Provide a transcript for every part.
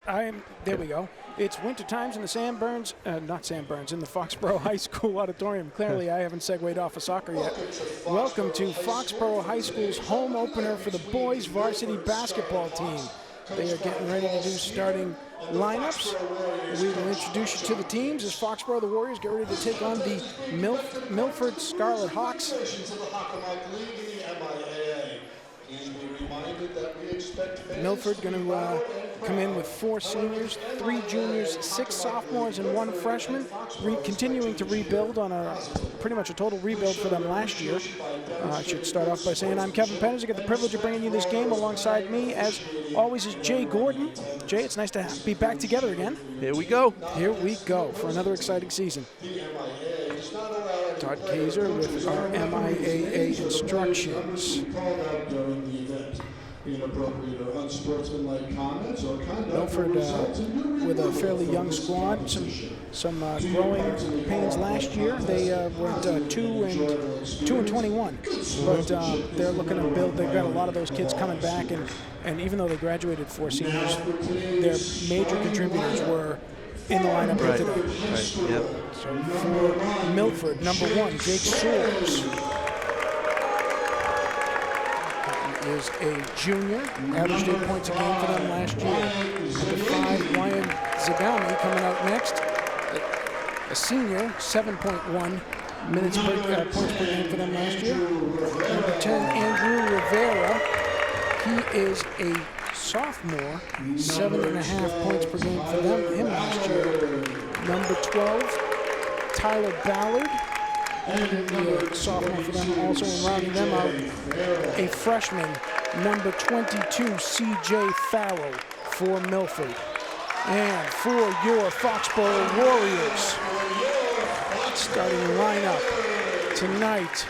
There we go. It's winter times in the in the Foxborough High School auditorium. Clearly, I haven't segued off of soccer yet. Welcome to Foxborough High School's home opener for the boys varsity basketball team. They are getting ready to do starting lineups. We will introduce you to the teams as Foxborough, the Warriors, get ready to take on the Milford Scarlet Hawks. Milford going to come in with 4 seniors, 3 juniors, 6 sophomores, and 1 freshman, continuing to rebuild on pretty much a total rebuild for them last year. I should start off by saying I'm Kevin Penners. I get the privilege of bringing you this game. Alongside me, as always, is Jay Gordon. Jay, it's nice to be back together again. Here we go. Here we go for another exciting season. Todd Kaiser with our MIAA instructions. Milford with a fairly young squad, some growing pains last year. They were at 2 and 21, but they're looking to build. They've got a lot of those kids coming back, and even though they graduated 4 seniors, their major contributors were in the lineup here today. Right. Yep. So for Milford, number 1, Jake Soares. Is a junior, averaged 8 points a game for them last year. Number 5, Ryan Zagami coming out next. A senior, 7.1 points per game for them last year. Number 10, Andrew Rivera. He is a sophomore, 7.5 points per game for him last year. Number 12, Tyler Ballard. The sophomore for them, also rounding them out, a freshman, number 22, C.J. Farrell for Milford. And for your Foxborough Warriors, starting lineup tonight,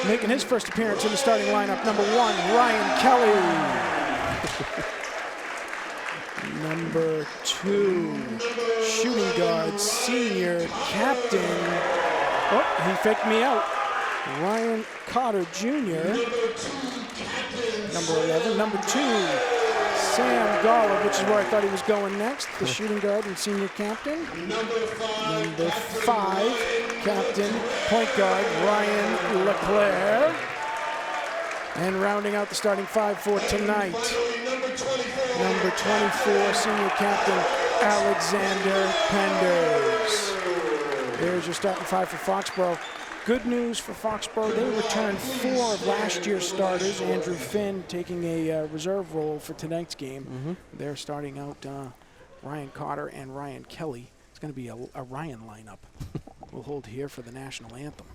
making his first appearance in the starting lineup, number 1, Ryan Kelly. Number 2, shooting guard, senior captain. Oh, he faked me out. Ryan Cotter Jr. Number 11. Number 2, Sam Goller, which is where I thought he was going next, the shooting guard and senior captain. Number 5, captain, point guard, Ryan LeClaire. And rounding out the starting 5 for tonight, number 24, senior captain, Alexander Penders. There's your starting 5 for Foxborough. Good news for Foxborough, they returned 4 of last year's starters. Andrew Finn taking a reserve role for tonight's game. They're starting out Ryan Cotter and Ryan Kelly. It's going to be a Ryan lineup. We'll hold here for the national anthem.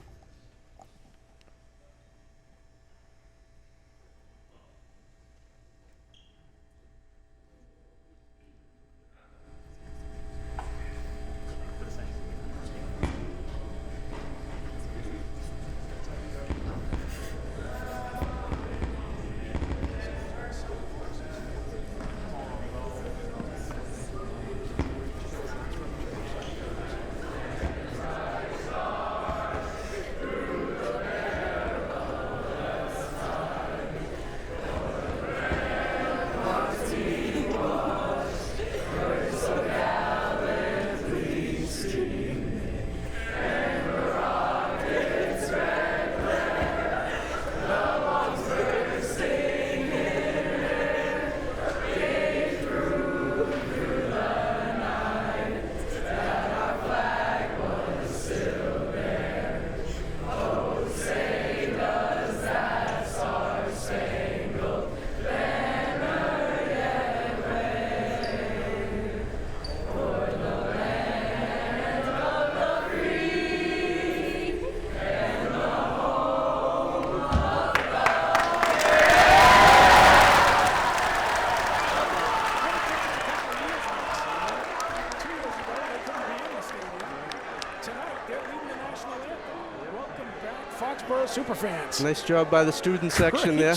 Foxborough Superfans. Nice job by the student section there.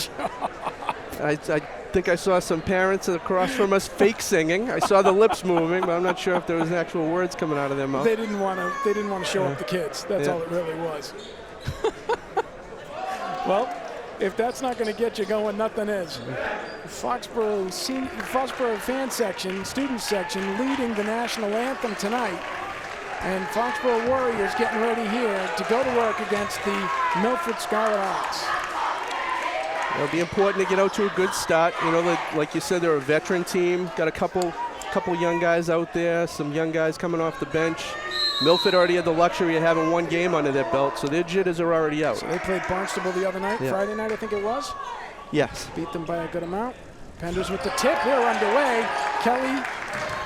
I think I saw some parents across from us fake singing. I saw the lips moving, but I'm not sure if there was actual words coming out of their mouth. They didn't want to show up the kids. That's all it really was. Well, If that's not going to get you going, nothing is. Foxborough fan section, student section, leading the national anthem tonight. And Foxborough Warriors getting ready here to go to work against the Milford Scarlet Ox. It'll be important to get out to a good start. You know, like you said, they're a veteran team. Got a couple young guys out there, some young guys coming off the bench. Milford already had the luxury of having one game under their belt, so their jitters are already out. So they played Barnstable the other night, Friday night I think it was. Yes. Beat them by a good amount. Penders with the tip. We're underway. Kelly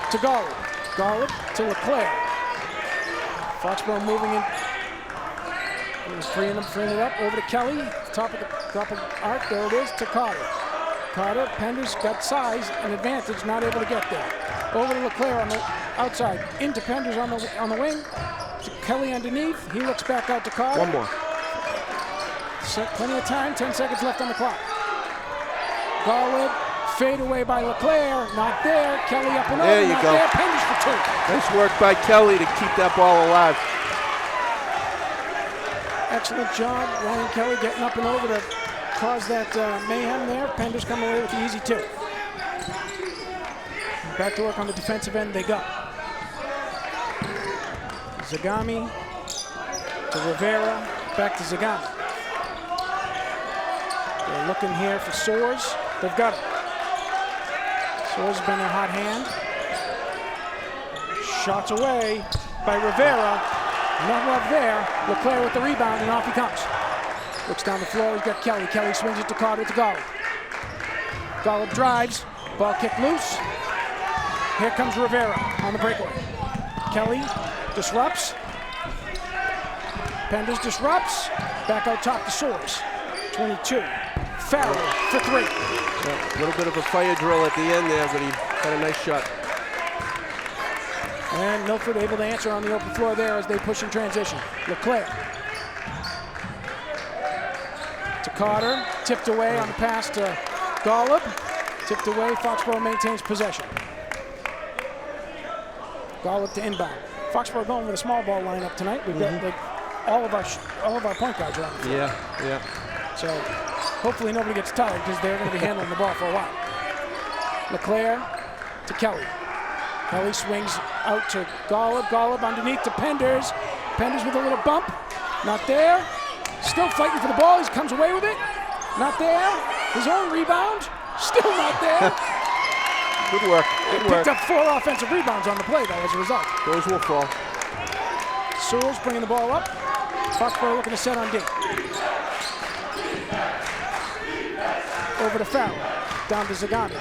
to Golub. Golub to LeClaire. Foxborough moving in. Freeing it up over to Kelly. Top of the arc. There it is to Carter. Carter. Penders got size and advantage. Not able to get there. Over to LeClaire on the outside. Into Penders on the wing. To Kelly underneath. He looks back out to Carter. One more. Plenty of time. 10 seconds left on the clock. Golub. Fade away by LeClaire. Not there. Kelly up and over. There you not go. There. Penders for two. Nice work by Kelly to keep that ball alive. Excellent job, Ryan Kelly getting up and over to cause that mayhem there. Penders coming away with the easy two. Back to work on the defensive end they go. Zagami to Rivera, back to Zagami. They're looking here for Soares. They've got it. Soares has been a hot hand. Shots away by Rivera. Not love there. LeClaire with the rebound, and off he comes. Looks down the floor. He's got Kelly. Kelly swings it to Carter to Golub. Golub drives. Ball kicked loose. Here comes Rivera on the breakaway. Kelly disrupts. Penders disrupts. Back out top to Soares. 22. Farrell for three. So, a little bit of a fire drill at the end there, but he had a nice shot. And Milford able to answer on the open floor there as they push in transition. LeClaire to Carter, tipped away on the pass to Golub. Tipped away, Foxborough maintains possession. Golub to inbound. Foxborough going with a small ball lineup tonight. We've got all of our point guards around the floor. Yeah. So hopefully nobody gets tired because they're going to be handling the ball for a while. LeClaire to Kelly. Kelly swings out to Golub. Golub underneath to Penders. Penders with a little bump. Not there. Still fighting for the ball. He comes away with it. Not there. His own rebound. Still not there. Good work. Picked up 4 offensive rebounds on the play, though, as a result. Those will fall. Soares bringing the ball up. Foxborough looking to set on D. Over to Farrell. Down to Zagami.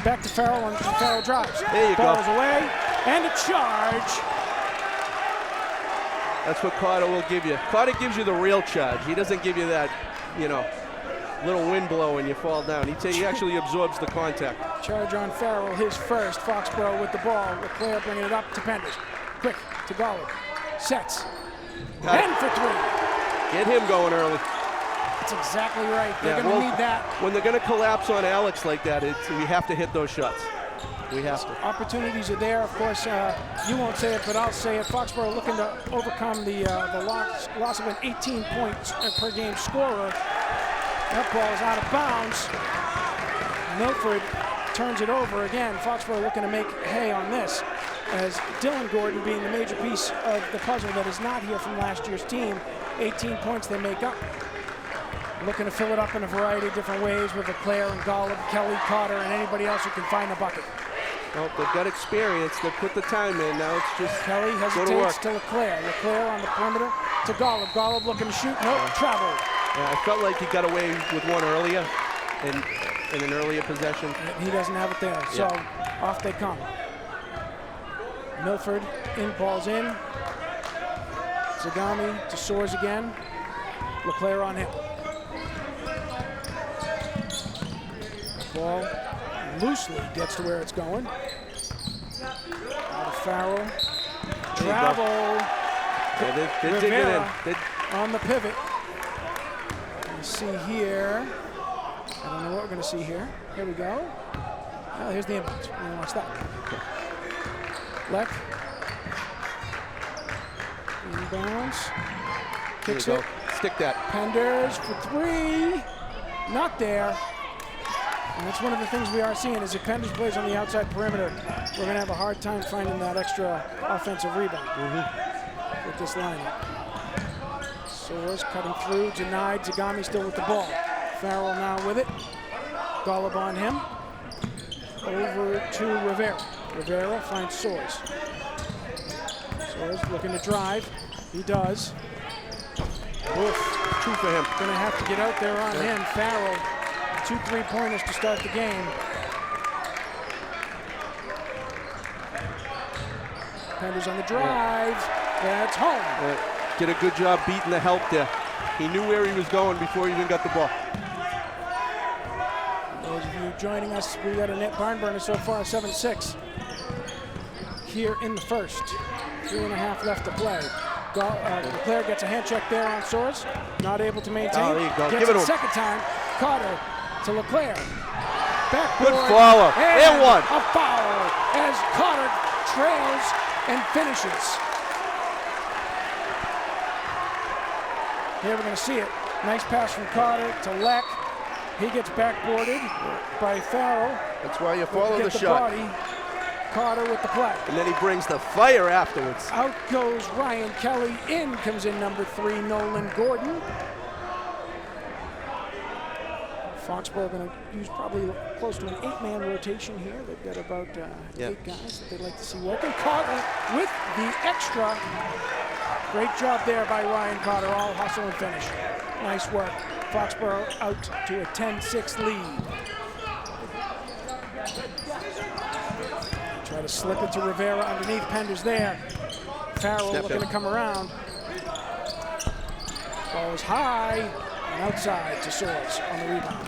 Back to Farrell, and Farrell drives. There you go. Ball is away, and a charge. That's what Carter will give you. Carter gives you the real charge. He doesn't give you that, little wind blow and you fall down. He actually absorbs the contact. Charge on Farrell, his first. Foxborough with the ball. LeClaire bringing it up to Penders. Quick to Golub. Sets. And for three. Get him going early. That's exactly right. They're going to need that. When they're going to collapse on Alex like that, we have to hit those shots. We have to. Opportunities are there. Of course, you won't say it, but I'll say it. Foxborough looking to overcome the loss of an 18 points per game scorer. That ball is out of bounds. Milford turns it over again. Foxborough looking to make hay on this, as Dylan Gordon being the major piece of the puzzle that is not here from last year's team. 18 points they make up. Looking to fill it up in a variety of different ways with LeClaire and Golub, Kelly, Carter, and anybody else who can find the bucket. Well, they've got experience. They've put the time in. Now it's just Kelly hesitates to LeClaire. LeClaire on the perimeter to Golub. Golub looking to shoot. Nope, travel. Yeah, I felt like he got away with one earlier in an earlier possession. He doesn't have it there, so off they come. Milford balls in. Zagami to Soares again. LeClaire on him. Ball loosely gets to where it's going. Out of Farrell. Travel. Yeah, they're digging in. On the pivot. You see here. I don't know what we're going to see here. Here we go. Oh, here's the inbounds. We're going to watch that. Leck. Inbounds. Kicks it. Stick that. Penders for three. not there. And that's one of the things we are seeing is if Penders plays on the outside perimeter, we're going to have a hard time finding that extra offensive rebound with this lineup. Soares cutting through, denied. Zagami still with the ball. Farrell now with it. Golub on him. Over to Rivera. Rivera finds Soares. Soares looking to drive. He does. Oof, 2 for him. Going to have to get out there on him. Farrell, 2 3-pointers to start the game. Penders on the drive. That's home. Did a good job beating the help there. He knew where he was going before he even got the ball. Those of you joining us, we got a net barn burner so far, 7-6. Here in the first. 3.5 left to play. Leclerc gets a hand check there on Soares. Not able to maintain. Oh, there you go. Gets Give it a to him. second time. Carter to Leclerc. Backboard. Good follow. And one. A foul as Carter trails and finishes. Here we're going to see it. Nice pass from Carter to Leck. He gets backboarded by Farrell. That's why you follow the shot. Body. Carter with the play. And then he brings the fire afterwards. Out goes Ryan Kelly. In comes in number 3, Nolan Gordon. Foxborough going to use probably close to an 8-man rotation here. They've got about 8 guys that they'd like to see working. Carter with the extra. Great job there by Ryan Carter. All hustle and finish. Nice work. Foxborough out to a 10-6 lead. Try to slip it to Rivera underneath. Penders there. Farrell looking to come around. Ball is high and outside to Soares on the rebound.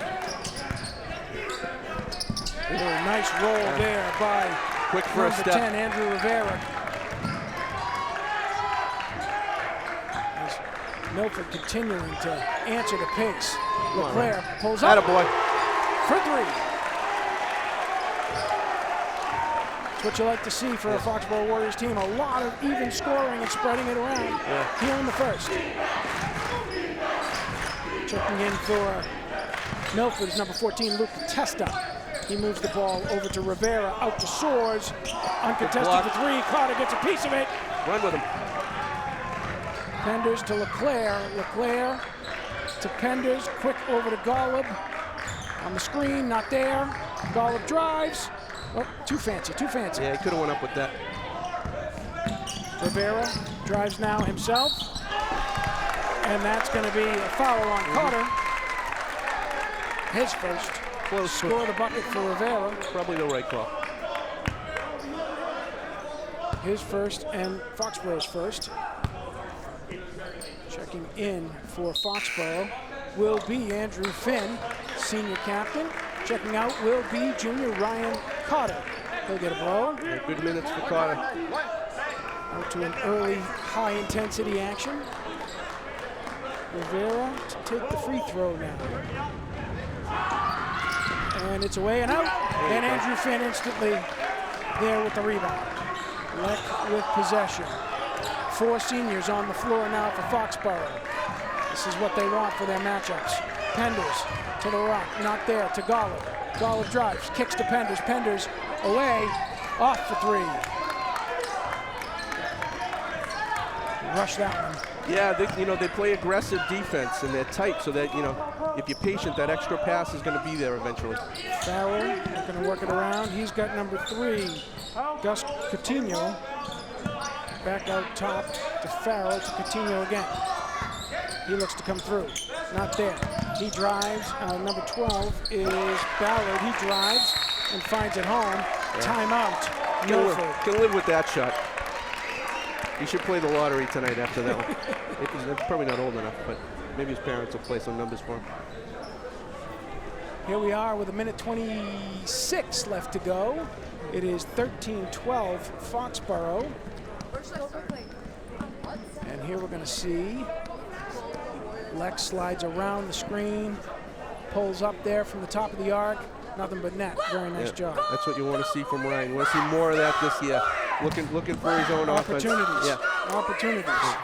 Ooh, nice roll there by Quick first number step. 10, Andrew Rivera. As Milford continuing to answer the pace. Leclerc pulls up Attaboy. for 3. What you like to see for a Foxborough Warriors team. A lot of even scoring and spreading it around here in the first. Checking in for Milford is number 14, Luke Testa. He moves the ball over to Rivera, out to Soares. Uncontested for 3. Carter gets a piece of it. Run with him. Penders to Leclerc. Leclerc to Penders. Quick over to Golub. On the screen, not there. Golub drives. Oh, too fancy, too fancy. Yeah, he could have went up with that. Rivera drives now himself. And that's going to be a foul on Carter. His first. Close. Score the bucket for Rivera. Probably the right call. His first and Foxborough's first. Checking in for Foxborough will be Andrew Finn, senior captain. Checking out will be junior Ryan Carter. He'll get a blow. Yeah, good minutes for Carter. Out to an early high-intensity action. Rivera to take the free throw now. And it's away and out. And Andrew Finn instantly there with the rebound. Leck with possession. 4 seniors on the floor now for Foxborough. This is what they want for their matchups. Penders to the rock, not there, to Golub. Golub drives, kicks to Penders. Penders away, off for 3. Rush that one. Yeah, they play aggressive defense and they're tight, so that if you're patient, that extra pass is going to be there eventually. Farrell going to work it around. He's got number 3, Gus Coutinho. Back out top to Farrell to Coutinho again. He looks to come through. Not there. He drives. Number 12 is Ballard. He drives and finds it home. Timeout. Milford. Can live with that shot. He should play the lottery tonight after that one. He's probably not old enough, but maybe his parents will play some numbers for him. Here we are with 1:26 left to go. It is 13-12 Foxborough. And here we're going to see Lex slides around the screen, pulls up there from the top of the arc. Nothing but net. Very nice job. That's what you want to see from Ryan. You want to see more of that this year. Looking for his own offense. Opportunities. Yeah. Opportunities.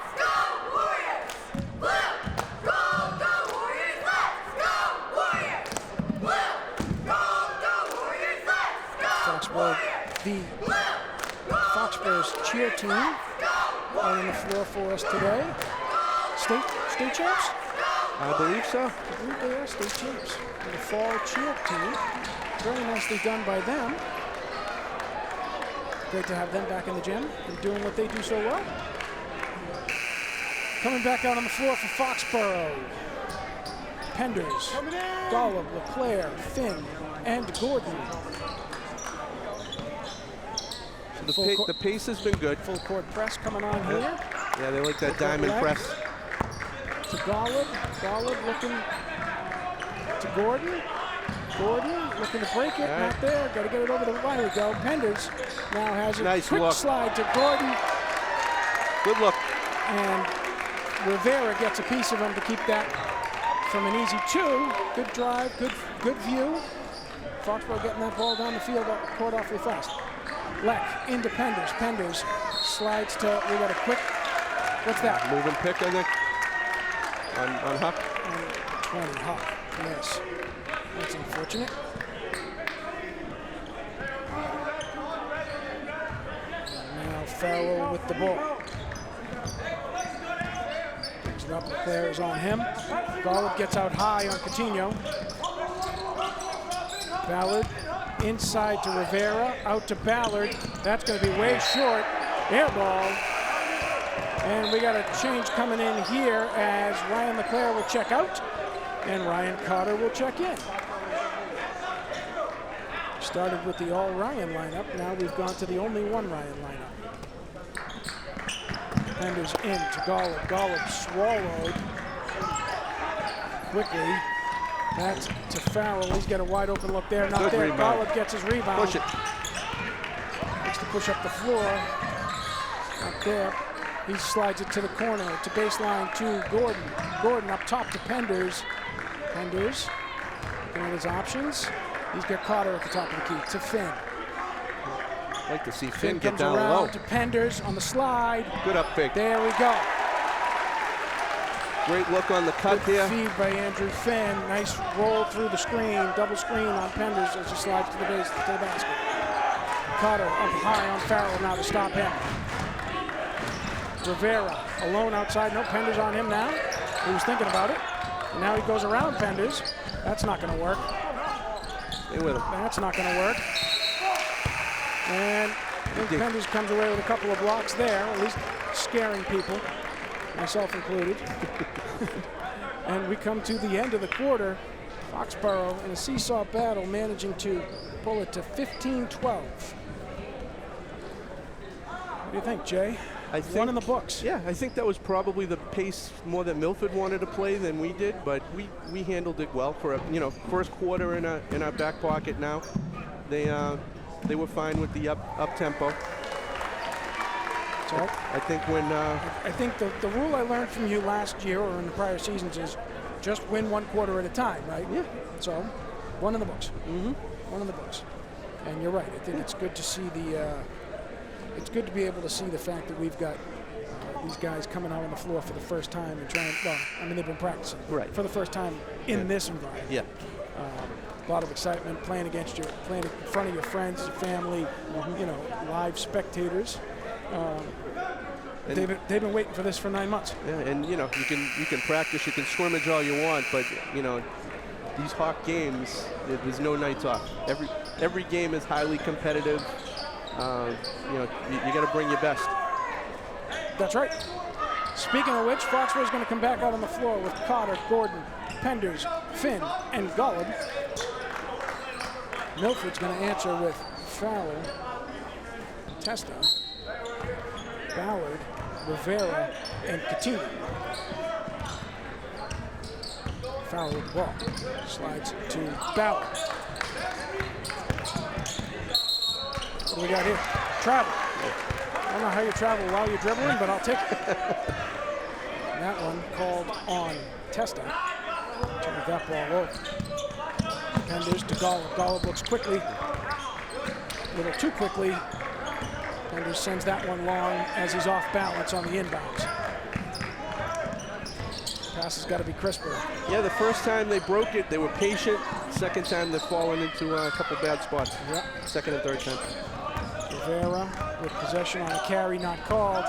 Penders cheer team out on the floor for us today. State champs? I believe so. I believe they are state champs. And the fall cheer team. Very nicely done by them. Great to have them back in the gym and doing what they do so well. Coming back out on the floor for Foxborough. Penders, Golub, LeClaire, Finn, and Gordon. So the pace has been good. Full court press coming on here. Yeah, they like that diamond press. To Golub looking to Gordon. Gordon looking to break it, not there. Got to get it over the line. We go. Penders now has a nice quick look. Slide to Gordon. Good look. And Rivera gets a piece of him to keep that from an easy 2. Good drive, good view. Foxborough getting that ball down the field, court awfully fast. Leck into Penders. Penders slides to, we got a quick, what's that? Moving pick, I think, on Huck. 20, Huck, yes. That's unfortunate. And now Farrell with the ball. Picks it up, the player is on him. Golub gets out high on Coutinho. Ballard inside to Rivera, out to Ballard. That's going to be way short. Air ball. And we got a change coming in here as Ryan LeClaire will check out and Ryan Carter will check in. Started with the all Ryan lineup. Now we've gone to the only one Ryan lineup. Penders in to Golub. Golub swallowed quickly. That's to Farrell. He's got a wide open look there. Not there. Golub gets his rebound. Push it. Looks to push up the floor. Not there. He slides it to the corner, to baseline to Gordon. Gordon up top to Penders. Penders looking at his options. He's got Carter at the top of the key to Finn. I'd like to see Finn get comes down around low. To Penders on the slide. Good up fake. There we go. Great look on the cut Good there. feed by Andrew Finn. Nice roll through the screen, double screen on Penders as he slides to the base, to the basket. Carter up high on Farrell now to stop him. Rivera alone outside. No, Penders on him now. He was thinking about it. And now he goes around Penders. That's not going to work. Stay with him. That's not going to work. And I think Penders comes away with a couple of blocks there, at least scaring people, myself included. And we come to the end of the quarter. Foxborough in a seesaw battle, managing to pull it to 15-12. What do you think, Jay? I think, one in the books. Yeah, I think that was probably the pace more that Milford wanted to play than we did, but we handled it well for a first quarter in our back pocket. Now they were fine with the up tempo. So I think when I think the rule I learned from you last year or in the prior seasons is just win one quarter at a time, right? Yeah. So one in the books. Mm-hmm. One in the books. And you're right. I think it's good to see it's good to be able to see the fact that we've got these guys coming out on the floor for the first time and trying. Well, I mean they've been practicing right for the first time in this environment. Yeah. A lot of excitement, playing in front of your friends, your family, live spectators. They've been waiting for this for 9 months. Yeah, and you can practice, you can scrimmage all you want, but these Hawk games, there's no nights off. Every game is highly competitive. You got to bring your best. That's right. Speaking of which, Foxborough's going to come back out on the floor with Carter, Gordon, Penders, Finn, and Golub. Milford's going to answer with Farrell, Testa, Ballard, Rivera, and Coutinho. Farrell with the ball. Slides to Ballard. What do we got here? Travel. I don't know how you travel while you're dribbling, but I'll take it. That one called on Testa. Turn that ball over. Penders to Golub. Golub looks quickly. A little too quickly. Penders sends that one long as he's off balance on the inbounds. Pass has got to be crisper. Yeah, the first time they broke it, they were patient. Second time they've fallen into a couple bad spots. Yep. Second and third time. Rivera with possession on a carry not called.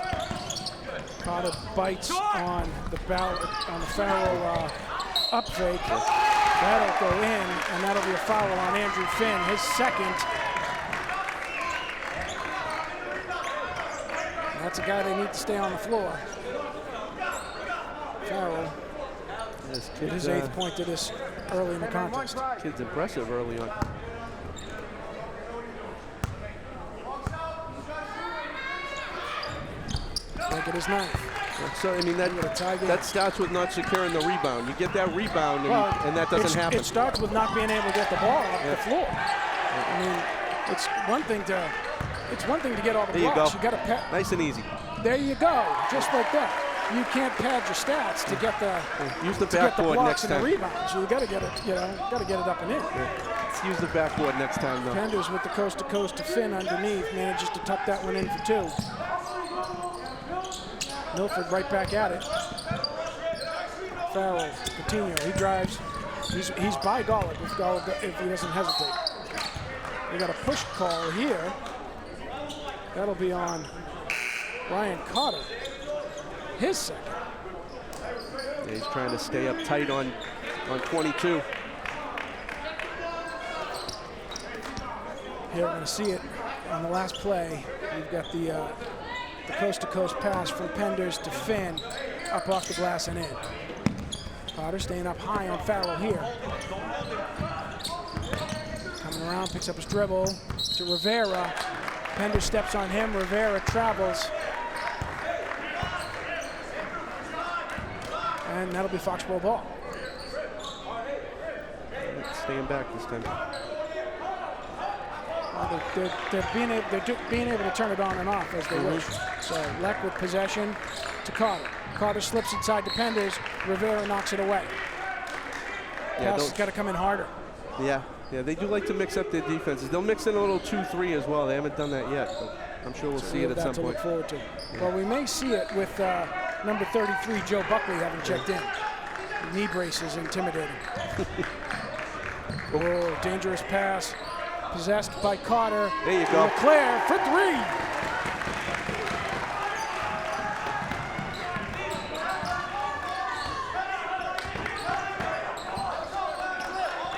Carter bites on the Farrell up fake. That'll go in, and that'll be a foul on Andrew Finn, his second. And that's a guy they need to stay on the floor. Farrell. His 8th point to this early in the contest. Kid's impressive early on. Make it his 9th. So, I mean, that starts with not securing the rebound. You get that rebound, and that doesn't happen. It starts with not being able to get the ball off the floor. I mean, it's one thing to get all the blocks. You got to nice and easy. There you go, just like that. You can't pad your stats to get the blocks and the rebounds. You got to get it, got to get it up and in. Let's use the backboard next time, though. Penders with the coast to coast to Finn underneath, manages to tuck that one in for 2. Milford right back at it. Farrell, Coutinho, he drives. He's by Golub if he doesn't hesitate. We got a push call here. That'll be on Ryan Carter, his second. Yeah, he's trying to stay up tight on 22. Here we're going to see it on the last play. We've got the coast-to-coast pass from Penders to Finn, up off the glass and in. Carter staying up high on Farrell here. Coming around, picks up his dribble to Rivera. Penders steps on him, Rivera travels. And that'll be Foxborough ball. Staying back this time. They're being able to turn it on and off as they wish. So Leck with possession to Carter. Carter slips inside to Penders. Rivera knocks it away. Pass has got to come in harder. Yeah, they do like to mix up their defenses. They'll mix in a little 2-3 as well. They haven't done that yet, but I'm sure we'll see it at some point. Look forward to. Yeah. Well, we may see it with number 33, Joe Buckley, having checked in. Knee brace is intimidating. Oh, dangerous pass. Possessed by Carter. There you go. Leclerc for 3.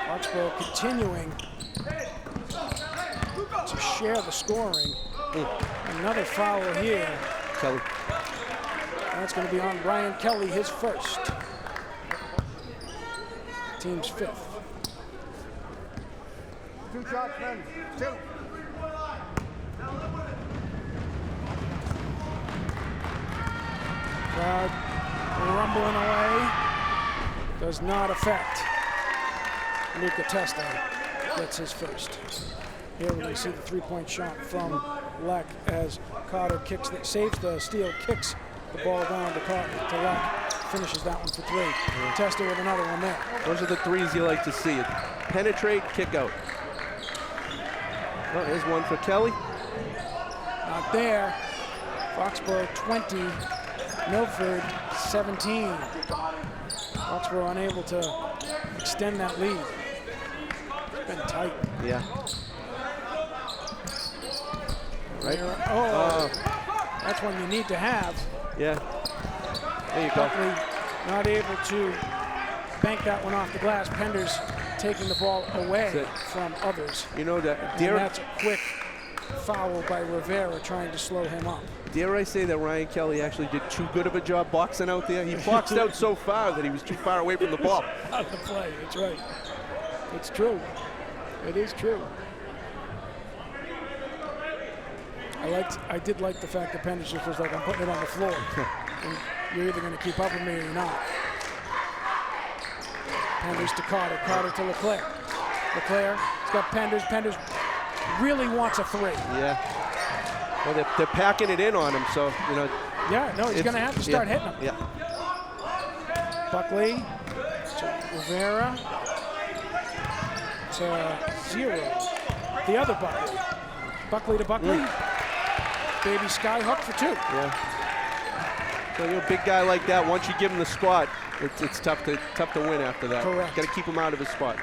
Foxborough continuing to share the scoring. Another foul here. Kelly. That's going to be on Brian Kelly, his first. Team's 5th. 2 shots, men. 2. Crowd rumbling away. Does not affect Luca Testa. Gets his first. Here we're going to see the 3-point shot from Leck as Carter saves the steal, kicks the ball down to Leck. Finishes that one for 3. Testa with another one there. Those are the threes you like to see. Penetrate, kick out. Oh, here's one for Kelly. Not there. Foxborough 20, Milford 17. Foxborough unable to extend that lead. It's been tight. Yeah. Right. That's one you need to have. Yeah. There you go. Buckley not able to bank that one off the glass. Penders taking the ball away from others. You know that. And that's a quick foul by Rivera trying to slow him up. Dare I say that Ryan Kelly actually did too good of a job boxing out there? He boxed out so far that he was too far away from the ball. Out of the play, that's right. It's true. It is true. I did like the fact that Penders just was like, I'm putting it on the floor. And you're either going to keep up with me or you're not. Penders to Carter, Carter to Leclerc. Leclerc, he's got Penders. Penders really wants a 3. Yeah. Well, they're packing it in on him, so, you know. Yeah, no, he's going to have to start hitting him. Yeah. Buckley to Rivera to 0. The other Buckley. Buckley to Buckley. Baby skyhook for 2. Yeah. So, you know, a big guy like that, once you give him the spot, it's tough to win after that. Correct. Got to keep him out of his spot.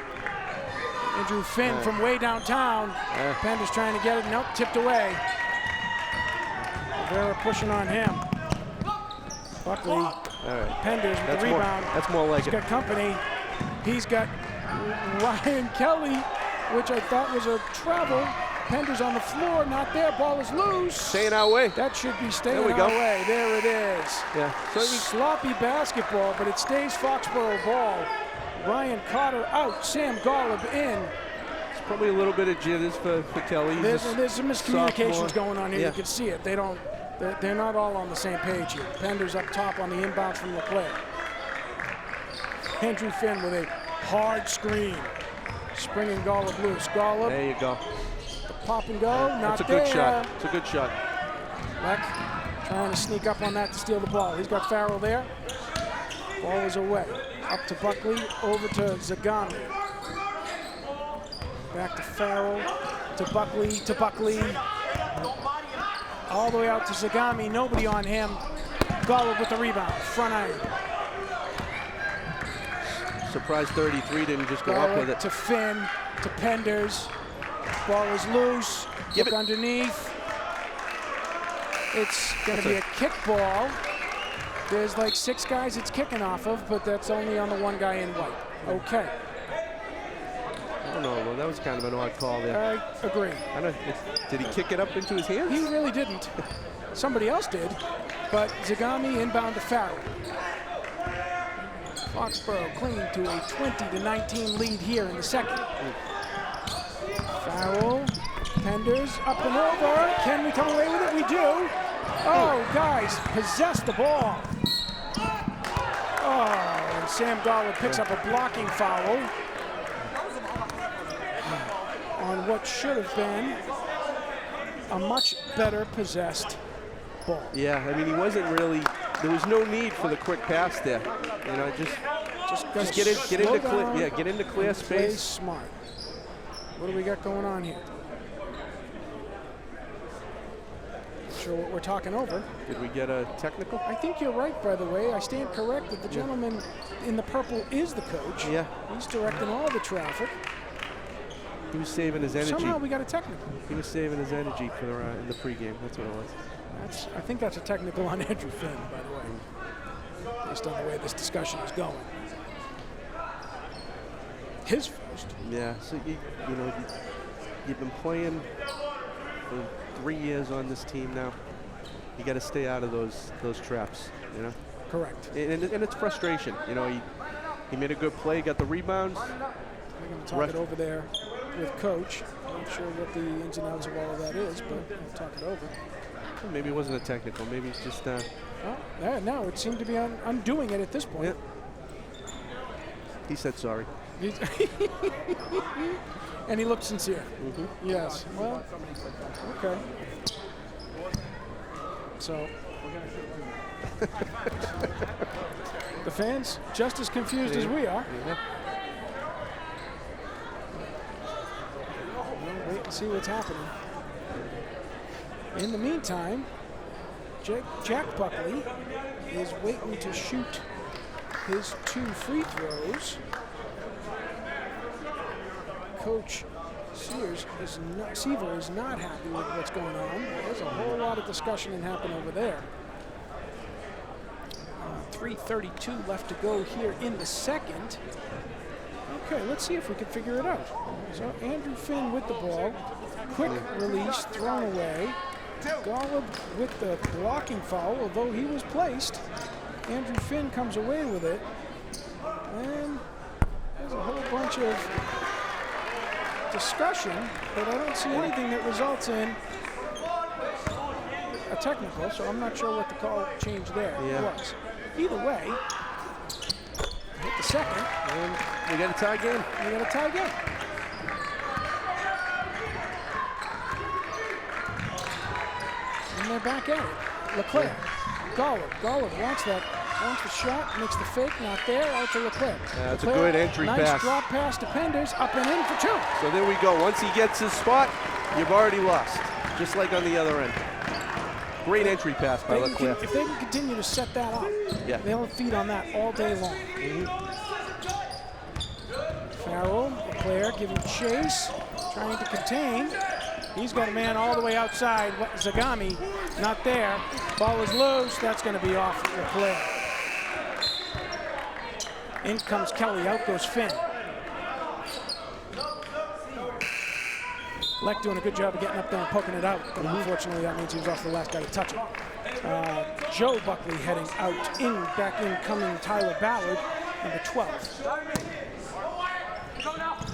Andrew Finn from way downtown. Penders trying to get it. Nope, tipped away. Rivera pushing on him. Buckley. All right. Penders with the rebound. That's more like He's it. got company. He's got Ryan Kelly, which I thought was a travel. Penders on the floor, not there. Ball is loose. Staying our way. That should be staying There we our go. way. There it is. Yeah. So Sloppy basketball, but it stays Foxborough ball. Ryan Cotter out. Sam Golub in. it's probably a little bit of jitters for Kelly. There's some miscommunications sophomore. going on here. Yeah. You can see it. They're not all on the same page here. Penders up top on the inbounds from Leclerc. Andrew Finn with a hard screen. Springing Golub loose. Golub, There you go. pop and go, not That's a there. good shot. It's a good shot. Leck trying to sneak up on that to steal the ball. He's got Farrell there. Ball is away. Up to Buckley, over to Zagami. Back to Farrell, to Buckley. All the way out to Zagami, nobody on him. Golub with the rebound, front iron. Surprised 33 didn't just go up with Golub it. to Finn, to Penders. Ball is loose, Give look it. underneath. It's gonna That's be a- a kick ball. There's like 6 guys it's kicking off of, but that's only on the 1 guy in white. Okay, I don't know. Well, that was kind of an odd call there. I agree. I don't. Did he kick it up into his hands? He really didn't. Somebody else did, but Zagami inbound to Farrell. Foxborough clinging to a 20-19 lead here in the second. Farrell, Penders, up and over. Can we come away with it? We do. Oh, guys, possess the ball. Oh, and Sam Golub picks up a blocking foul on what should have been a much better possessed ball. Yeah, I mean, he wasn't really. There was no need for the quick pass there. You know, just get into clear. Yeah, get into clear Play space. smart. What do we got going on here? Not sure what we're talking over. Did we get a technical? I think you're right, by the way. I stand corrected. The gentleman in the purple is the coach. Yeah. He's directing all the traffic. He was saving his energy. Somehow we got a technical. He was saving his energy for in the pregame. That's what it was. I think that's a technical on Andrew Finn, by the way, based on the way this discussion is going. His first. Yeah. So you've been playing for 3 years on this team now. You got to stay out of those traps. You know. Correct. And it's frustration. You know, he made a good play, got the rebounds. We're going to talk it over there with Coach. Not sure what the ins and outs of all of that is, but we'll talk it over. Maybe it wasn't a technical. Maybe it's just. Well, no, it seemed to be undoing it at this point. Yeah. He said sorry. And he looked sincere. Mm-hmm. Yes. Well, okay. So, the fans just as confused as we are. Yeah. We'll wait and see what's happening. In the meantime, Jack Buckley is waiting to shoot his 2 free throws. Coach Seaver is not happy with what's going on. There's a whole lot of discussion and happen over there. 3:32 left to go here in the second. Okay, let's see if we can figure it out. So Andrew Finn with the ball. Quick release, thrown away. Golub with the blocking foul, although he was placed. Andrew Finn comes away with it. And there's a whole bunch of discussion, but I don't see anything that results in a technical, so I'm not sure what the call change there was. Either way, hit the second. And we got a tie game. We got a tie game. And they're back at it. Leclerc, Golub wants the shot, makes the fake, not there, out to Leclerc. That's a good entry nice pass. Nice drop pass to Penders, up and in for 2. So there we go. Once he gets his spot, you've already lost, just like on the other end. Great entry pass by Leclerc. If they can continue to set that up, they'll feed on that all day long. Farrell, Leclerc giving chase, trying to contain. He's got a man all the way outside. Zagami not there. Ball is loose. That's going to be off Leclerc. In comes Kelly. Out goes Finn. Leck doing a good job of getting up there and poking it out, but unfortunately that means he was also the last guy to touch it. Joe Buckley heading out. Back in coming Tyler Ballard, number 12.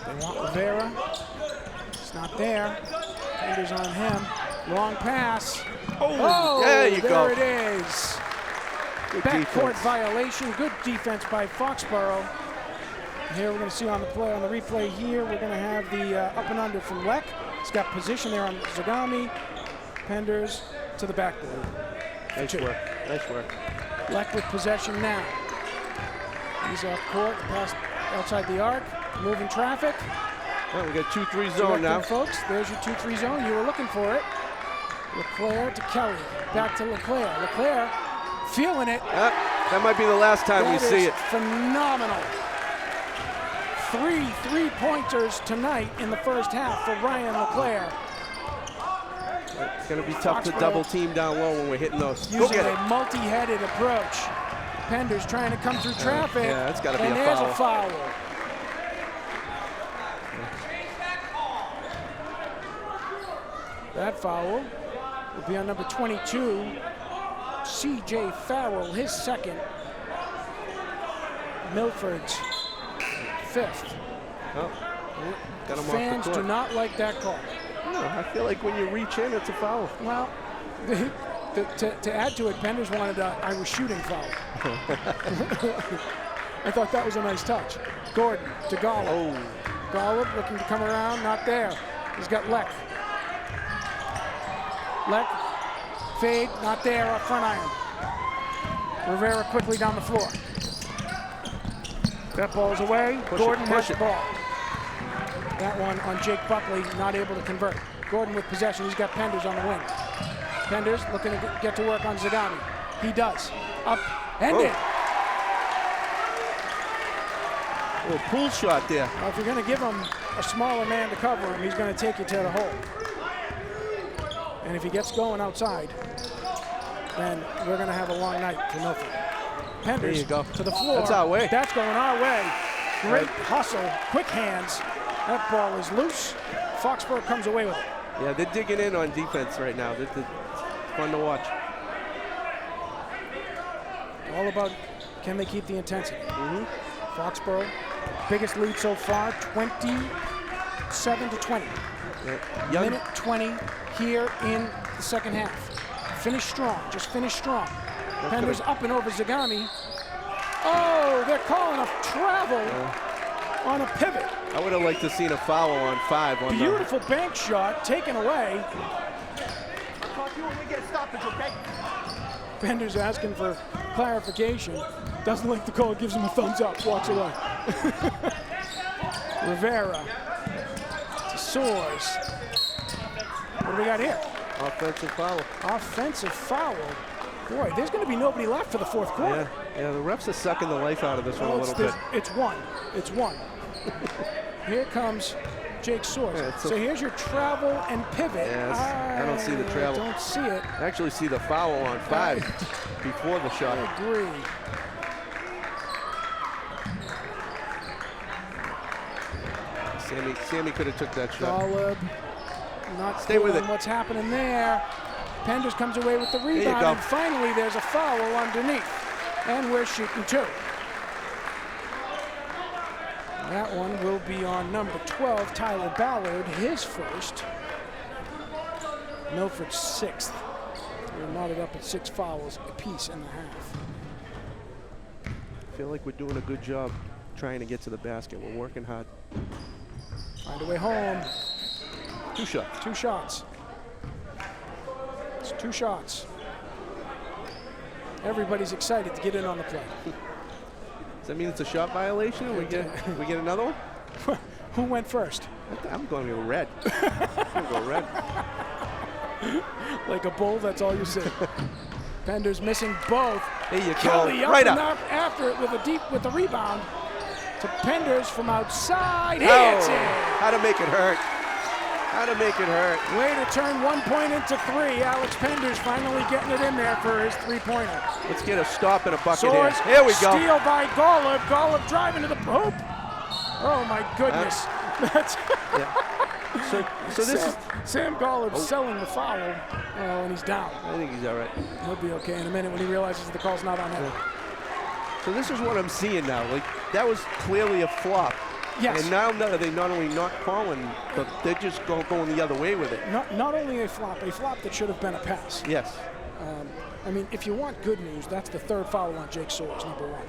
They want Rivera. It's not there. Fingers on him. Long pass. Oh, there you go. There it is. Backcourt violation. Good defense by Foxborough. Here we're going to see on the replay here, we're going to have the up and under from Leck. He's got position there on Zagami. Penders to the backboard. Nice work. Nice work. Leck with possession now. He's off court, past outside the arc, moving traffic. Well, we got 2-3 zone now. Folks, there's your 2-3 zone. You were looking for it. Leclerc to Kelly. Back to Leclerc. Leclerc feeling it. That might be the last time we see it. Phenomenal. 3 3-pointers tonight in the first half for Ryan Leclerc. It's going to be tough to double team down low when we're hitting those. Using a multi-headed approach. Penders trying to come through traffic. Yeah, that's got to be and a there's foul. a foul. That foul will be on number 22, C.J. Farrell, his second. Milford's fifth. Oh, got him Fans off the court. do not like that call. No, I feel like when you reach in, it's a foul. Well, to add to it, Penders wanted an Irish shooting foul. I thought that was a nice touch. Gordon to Golub. Oh. Golub looking to come around, not there. He's got Leck. Leck, fade, not there, off front iron. Rivera quickly down the floor. That ball's away. Gordon has the ball. That one on Jake Buckley, not able to convert. Gordon with possession, he's got Penders on the wing. Penders looking to get to work on Zagami. He does. Up and in. A little pull shot there. Well, if you're going to give him a smaller man to cover him, he's going to take you to the hole. And if he gets going outside, then we're going to have a long night for Milford. Penders there you go. To the floor. That's our way. That's going our way. Great hustle, quick hands. That ball is loose. Foxborough comes away with it. Yeah, they're digging in on defense right now. It's fun to watch. All about can they keep the intensity. Foxborough, biggest lead so far, 27-20. Yeah. Minute 20 here in the second half. Finish strong, just finish strong. Penders up and over Zagami. Oh, they're calling a travel on a pivot. I would have liked to seen a foul on 5. On Beautiful bank shot taken away. Penders asking for clarification. Doesn't like the call, gives him a thumbs up, walks away. Rivera to Soares. What do we got here? Offensive foul. Offensive foul. Boy, there's going to be nobody left for the fourth quarter. Yeah, the refs are sucking the life out of this one a little bit. It's one. It's one. Here comes Jake Soares. Yeah, so here's your travel and pivot. Yes, I don't see the travel. I don't see it. I actually see the foul on 5 before the shot. I agree. Sammy could have took that shot. Golub, not Stay with it. What's happening there? Penders comes away with the rebound, and finally there's a foul underneath. And we're shooting 2. That one will be on number 12, Tyler Ballard, his first. Milford's 6th. We're knotted up at 6 fouls apiece in the half. I feel like we're doing a good job trying to get to the basket. We're working hard. Find a way home. 2 shots. 2 shots. It's 2 shots. Everybody's excited to get in on the play. Does that mean it's a shot violation? We get another one? Who went first? I'm going to go red. I'm going to go red. Like a bull, that's all you say. Penders missing both. There you Kelly go. up Right and up. After it with the rebound to Penders from outside. He hits it. How to make it hurt. How to make it hurt. Way to turn 1 point into 3. Alex Penders finally getting it in there for his three-pointer. Let's get a stop and a bucket Soares, here. Here we go. Steal by Golub. Golub driving to the hoop. Oh my goodness. That's So this is. Sam Golub selling the foul. And he's down. I think he's all right. He'll be okay in a minute when he realizes the call's not on him. So this is what I'm seeing now. Like, that was clearly a flop. Yes. And now they're not only not calling, but they're just going the other way with it. Not only a flop that should have been a pass. Yes. I mean, if you want good news, that's the third foul on Jake Soares, number 1.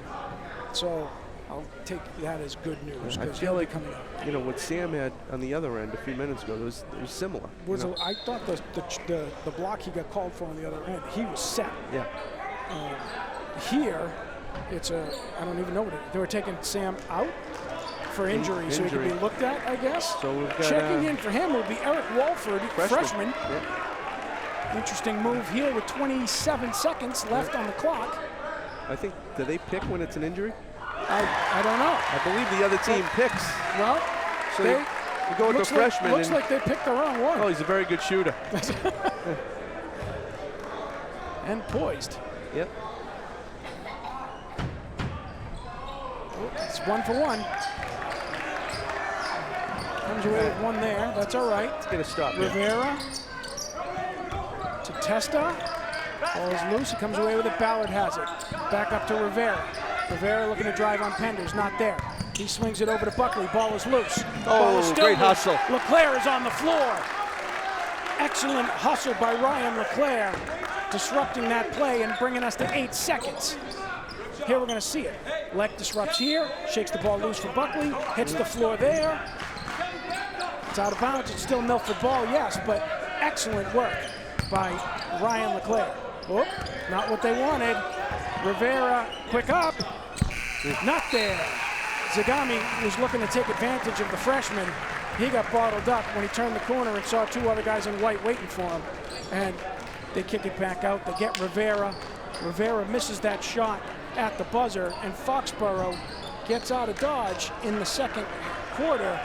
So I'll take that as good news. I feel like coming up. You know what Sam had on the other end a few minutes ago. It was similar. I thought the block he got called for on the other end, he was set. Yeah. Here, it's I don't even know what it is. They were taking Sam out for injury, so he could be looked at, I guess. So we've got, checking in for him will be Eric Walford, freshman. Yeah. Interesting move here with 27 seconds left on the clock. I think, do they pick when it's an injury? I don't know. I believe the other team picks. Well, So they go with the freshman. Looks like they picked the wrong one. Oh, he's a very good shooter. And poised. Yep. It's 1 for 1. Comes away with 1 there. That's all right. Let's get a stop. Rivera to Testa. Ball is loose. He comes away with it. Ballard has it. Back up to Rivera. Rivera looking to drive on Penders. Not there. He swings it over to Buckley. Ball is loose. Ball is still great loose. hustle. LeClaire is on the floor. Excellent hustle by Ryan LeClaire, disrupting that play and bringing us to 8 seconds. Here we're going to see it. Leck disrupts here, shakes the ball loose for Buckley, hits the floor there. It's out of bounds. It's still Milford ball, yes, but excellent work by Ryan LeClaire. Oh, not what they wanted. Rivera, quick up. Not there. Zagami was looking to take advantage of the freshman. He got bottled up when he turned the corner and saw 2 other guys in white waiting for him. And they kick it back out. They get Rivera. Rivera misses that shot at the buzzer, and Foxborough gets out of Dodge in the second quarter,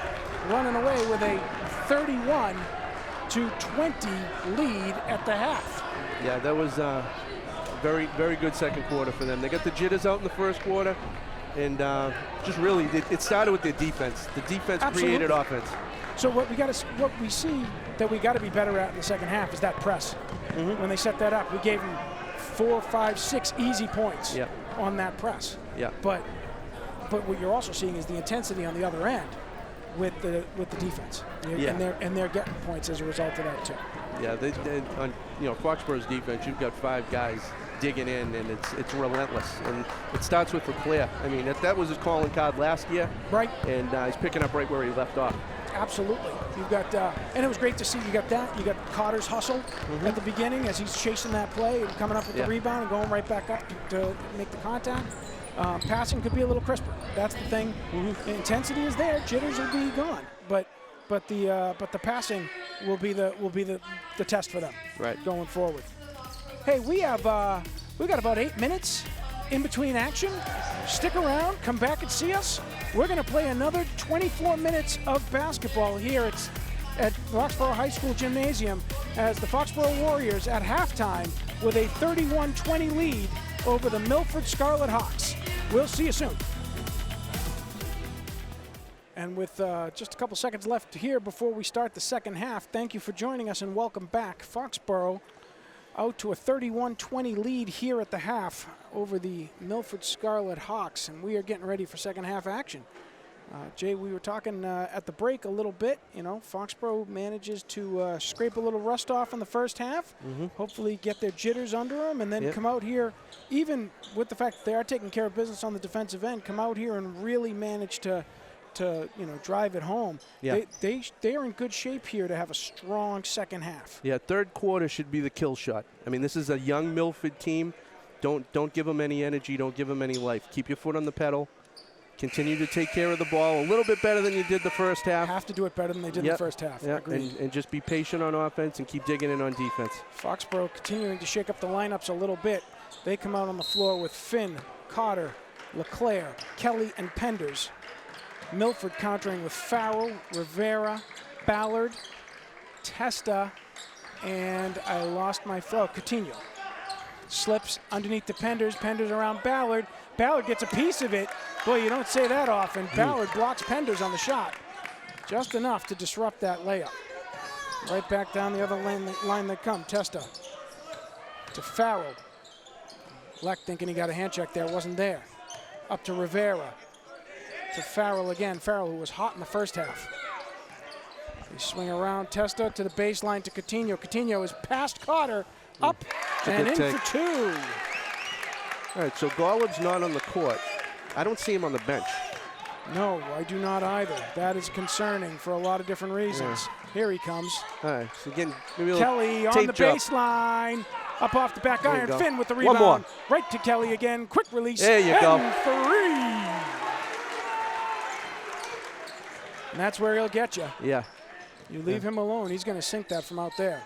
running away with a 31-20 lead at the half. Yeah, that was very, very good second quarter for them. They got the jitters out in the first quarter, and just really, it started with their defense. The defense created offense. So what we see that we got to be better at in the second half is that press. When they set that up, we gave them 4, 5, 6 easy points on that press. Yeah. But what you're also seeing is the intensity on the other end with the defense. And they're getting points as a result of that too. Yeah, on Foxborough's defense, you've got 5 guys digging in, and it's relentless. And it starts with LeClaire. I mean, that was his calling card last year. Right. And he's picking up right where he left off. Absolutely. You've got, and it was great to see you got that. You got Cotter's hustle at the beginning as he's chasing that play and coming up with the rebound and going right back up to make the contact. Passing could be a little crisper. That's the thing. The intensity is there. Jitters will be gone. But the passing will be the test for them. Right. Going forward. Hey, we got about 8 minutes in between action. Stick around, come back and see us. We're going to play another 24 minutes of basketball here at Foxborough High School Gymnasium as the Foxborough Warriors at halftime with a 31-20 lead over the Milford Scarlet Hawks. We'll see you soon. And with just a couple seconds left here before we start the second half, thank you for joining us and welcome back. Foxborough out to a 31-20 lead here at the half over the Milford Scarlet Hawks, and we are getting ready for second half action. Jay, we were talking at the break a little bit. Foxborough manages to scrape a little rust off in the first half, hopefully get their jitters under them, and then come out here, even with the fact that they are taking care of business on the defensive end, come out here and really manage to drive it home. Yeah. They are in good shape here to have a strong second half. Yeah, third quarter should be the kill shot. I mean, this is a young Milford team. Don't give them any energy. Don't give them any life. Keep your foot on the pedal. Continue to take care of the ball a little bit better than you did the first half. Have to do it better than they did in the first half. Yeah, and just be patient on offense and keep digging in on defense. Foxborough continuing to shake up the lineups a little bit. They come out on the floor with Finn, Cotter, LeClaire, Kelly, and Penders. Milford countering with Farrell, Rivera, Ballard, Testa, and I lost my flow. Coutinho slips underneath the Penders. Penders around Ballard. Ballard gets a piece of it. Boy, you don't say that often. Ballard blocks Penders on the shot. Just enough to disrupt that layup. Right back down the other line they come. Testa to Farrell. Leck thinking he got a hand check there, wasn't there. Up to Rivera. To Farrell again. Farrell, who was hot in the first half. They swing around. Testa to the baseline to Coutinho. Coutinho is past Carter. Up and in for two. All right, so Golub's not on the court. I don't see him on the bench. No, I do not either. That is concerning for a lot of different reasons. Here he comes. All right, so again, maybe a Kelly on the baseline. Up off the back iron. Finn with the rebound. One more. Right to Kelly again. Quick release. There you go. Three. And that's where he'll get you. Yeah. You leave him alone, he's going to sink that from out there.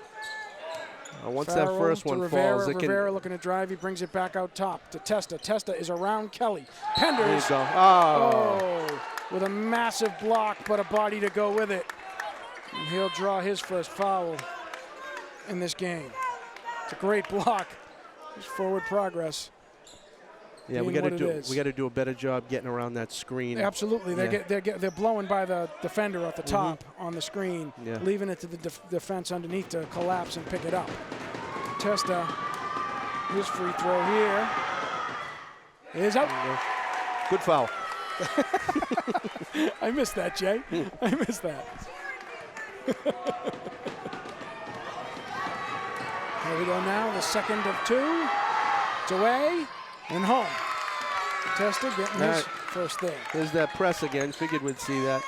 Once Farrell that first one falls, it Rivera can. looking to drive. He brings it back out top to Testa. Testa is around Kelly. Penders. There you go. Oh. With a massive block, but a body to go with it. And he'll draw his first foul in this game. It's a great block. Just forward progress. Yeah, we got to do a better job getting around that screen. Absolutely, they're blowing by the defender at the top on the screen, leaving it to the defense underneath to collapse and pick it up. Testa, his free throw here is out. Good foul. I missed that, Jay. I missed that. Here we go now, the second of two. It's away. And home. Testa getting his first there. There's that press again. Figured we'd see that.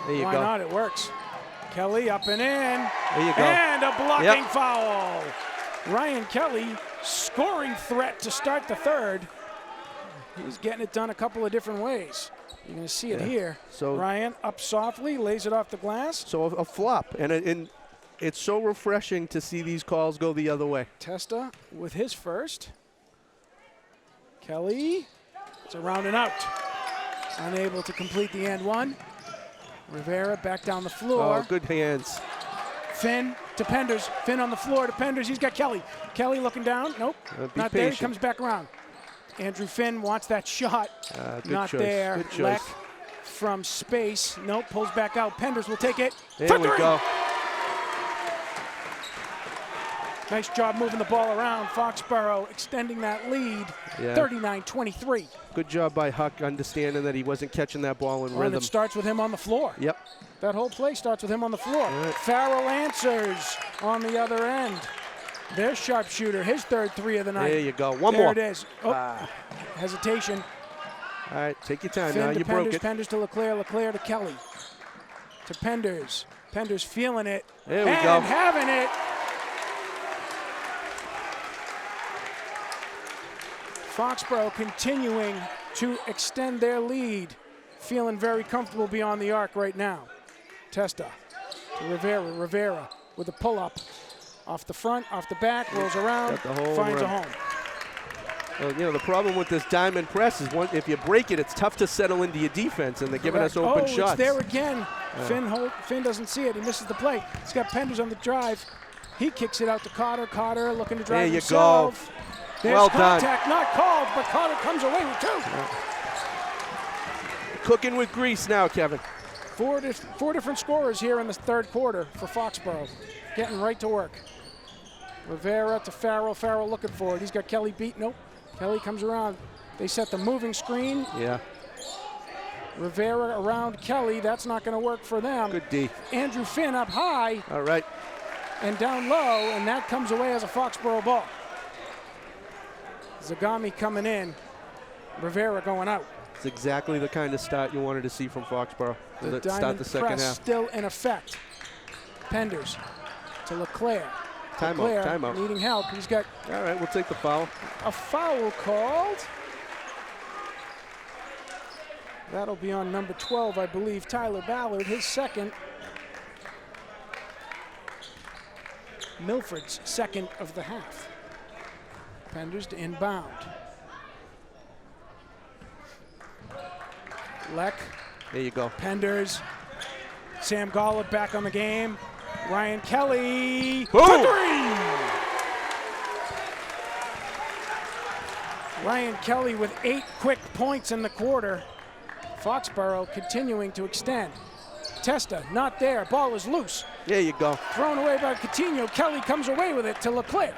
There you go. Why not? It works. Kelly up and in. There you go. And a blocking foul. Ryan Kelly, scoring threat to start the third. He's getting it done a couple of different ways. You're going to see it here. So Ryan up softly, lays it off the glass. So a flop. And it's so refreshing to see these calls go the other way. Testa with his first. Kelly, it's around and out. Unable to complete the and one. Rivera back down the floor. Oh, good hands. Finn to Penders. Finn on the floor to Penders. He's got Kelly. Kelly looking down. Nope, not there. He comes back around. Andrew Finn wants that shot. Not choice. there. Good choice. Leck from space. Nope, pulls back out. Penders will take it. There we go. Nice job moving the ball around. Foxborough extending that lead, 39-23. Good job by Huck understanding that he wasn't catching that ball in rhythm. And it starts with him on the floor. Yep. That whole play starts with him on the floor. Farrell answers on the other end. There's sharpshooter, his third three of the night. There you go. One more. There it is. Oh, hesitation. All right, take your time Finn now. You broke it. Penders to Leclerc. Leclerc to Kelly. To Penders. Penders feeling it. There we go. And having it. Foxborough continuing to extend their lead, feeling very comfortable beyond the arc right now. Testa to Rivera. Rivera with a pull-up. Off the front, off the back, rolls around, finds a home. Well, you know, the problem with this diamond press is if you break it, it's tough to settle into your defense, and they're giving us open shots. It's there again. Finn doesn't see it. He misses the play. He's got Penders on the drive. He kicks it out to Carter. Carter looking to drive himself. There you go. There's well contact, done. Not called, but Carter comes away with two. Cooking with grease now, Kevin. Four different scorers here in the third quarter for Foxborough. Getting right to work. Rivera to Farrell. Farrell looking for it. He's got Kelly beat. Nope. Kelly comes around. They set the moving screen. Yeah. Rivera around Kelly. That's not going to work for them. Good D. Andrew Finn up high. All right. And down low, and that comes away as a Foxborough ball. Zagami coming in. Rivera going out. It's exactly the kind of start you wanted to see from Foxborough. The start the second half. Still in effect. Penders to Leclerc. Timeout. Needing help. He's got. All right, we'll take the foul. A foul called. That'll be on number 12, I believe, Tyler Ballard, his second. Milford's second of the half. Penders to inbound. Leck. There you go. Penders. Sam Golub back on the game. Ryan Kelly Boom. for three. Ryan Kelly with 8 quick points in the quarter. Foxborough continuing to extend. Testa not there. Ball is loose. There you go. Thrown away by Coutinho. Kelly comes away with it to LeClaire.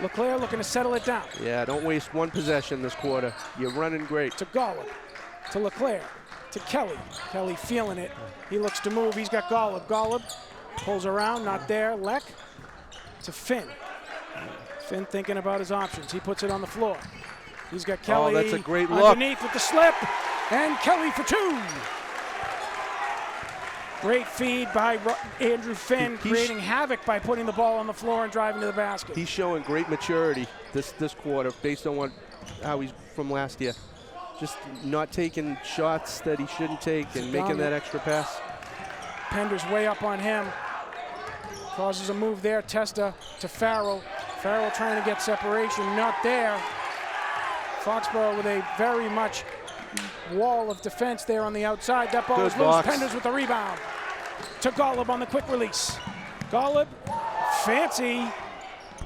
LeClaire looking to settle it down. Yeah, don't waste one possession this quarter. You're running great. To Golub. To LeClaire. To Kelly. Kelly feeling it. He looks to move. He's got Golub. Golub pulls around. Not there. Leck. To Finn. Finn thinking about his options. He puts it on the floor. He's got Kelly. Oh, that's a great look. Underneath with the slip. And Kelly for 2. Great feed by Andrew Finn, creating havoc by putting the ball on the floor and driving to the basket. He's showing great maturity this quarter based on how he's from last year. Just not taking shots that he shouldn't take and making that extra pass. Pender's way up on him. Causes a move there. Testa to Farrell. Farrell trying to get separation. Not there. Foxborough with a very much wall of defense there on the outside. That ball is loose. Penders with the rebound. To Golub on the quick release. Golub, fancy.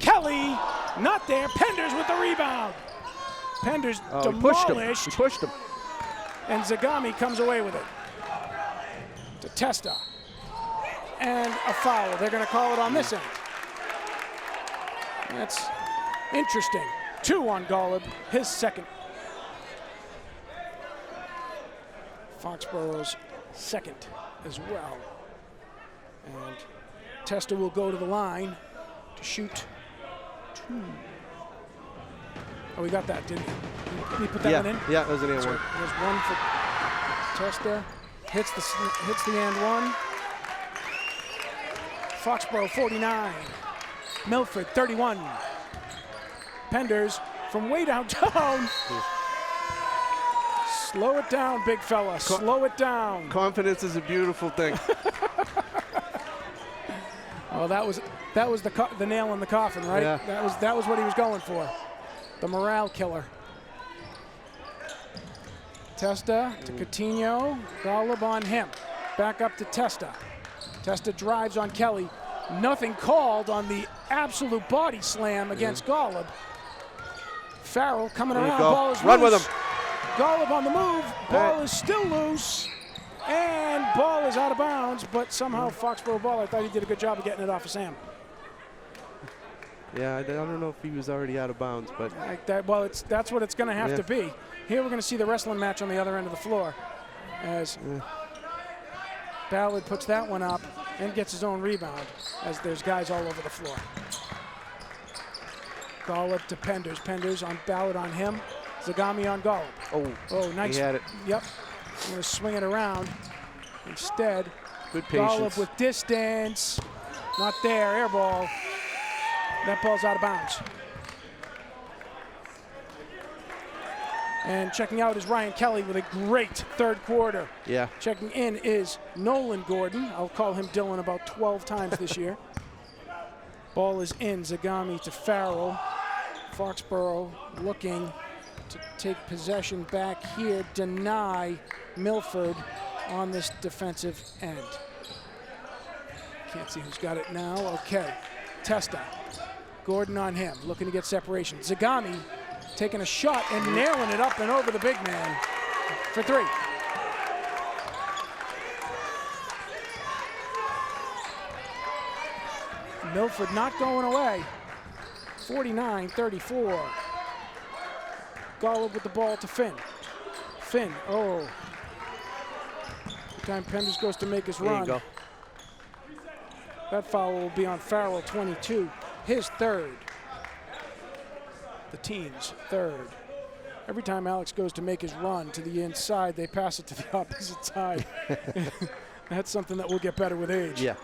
Kelly, not there. Penders with the rebound. Penders demolished. He pushed him. And Zagami comes away with it. To Testa. And a foul. They're going to call it on this end. That's interesting. 2 on Golub, his second. Foxborough's second as well. And Testa will go to the line to shoot 2. Oh, we got that, didn't we? He put that one in? Yeah, that was an and one. There's one for Testa. Hits the and one. Foxborough 49. Milford 31. Penders from way downtown. Slow it down, big fella. Slow it down. Confidence is a beautiful thing. Oh, that was the nail in the coffin, right? Yeah. That was what he was going for. The morale killer. Testa to Coutinho. Golub on him. Back up to Testa. Testa drives on Kelly. Nothing called on the absolute body slam against Golub. Farrell coming around. Ball is Run loose. with him. Golub on the move. Ball is still loose. And ball is out of bounds, but somehow Foxborough ball, I thought he did a good job of getting it off of Sam. Yeah, I don't know if he was already out of bounds, but Like that, well, that's what it's going to have to be. Here we're going to see the wrestling match on the other end of the floor as Ballard puts that one up and gets his own rebound as there's guys all over the floor. Golub to Penders. Penders on Ballard on him. Zagami on Golub. Oh, nice. He had it. Yep. I'm going to swing it around. Instead, Good patience. Golub with distance. Not there. Air ball. That ball's out of bounds. And checking out is Ryan Kelly with a great third quarter. Yeah. Checking in is Nolan Gordon. I'll call him Dylan about 12 times this year. Ball is in. Zagami to Farrell. Foxborough looking to take possession back here. Deny Milford on this defensive end. Can't see who's got it now. Okay. Testa. Gordon on him, looking to get separation. Zagami taking a shot and nailing it up and over the big man for 3. Milford not going away. 49-34. Golub with the ball to Finn. Finn, oh. Every time Penders goes to make his run. There you go. That foul will be on Farrell, 22. His third. The team's third. Every time Alex goes to make his run to the inside, they pass it to the opposite side. That's something that will get better with age. Yeah.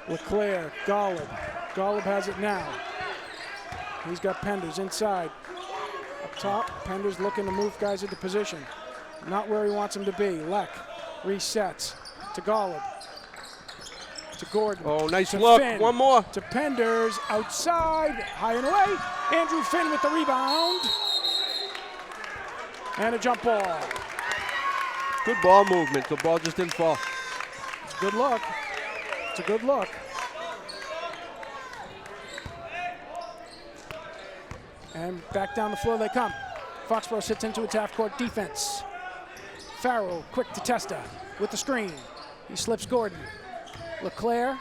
LeClaire, Golub. Golub has it now. He's got Penders inside. Up top, Penders looking to move guys into position. Not where he wants them to be. Leck resets to Golub. To Gordon. Oh, nice to look. Finn, One more. to Penders outside, high and away. Andrew Finn with the rebound. And a jump ball. Good ball movement. The ball just didn't fall. It's a good look. It's a good look. And back down the floor they come. Foxborough sits into its half-court defense. Farrell, quick to Testa with the screen. He slips Gordon. LeClaire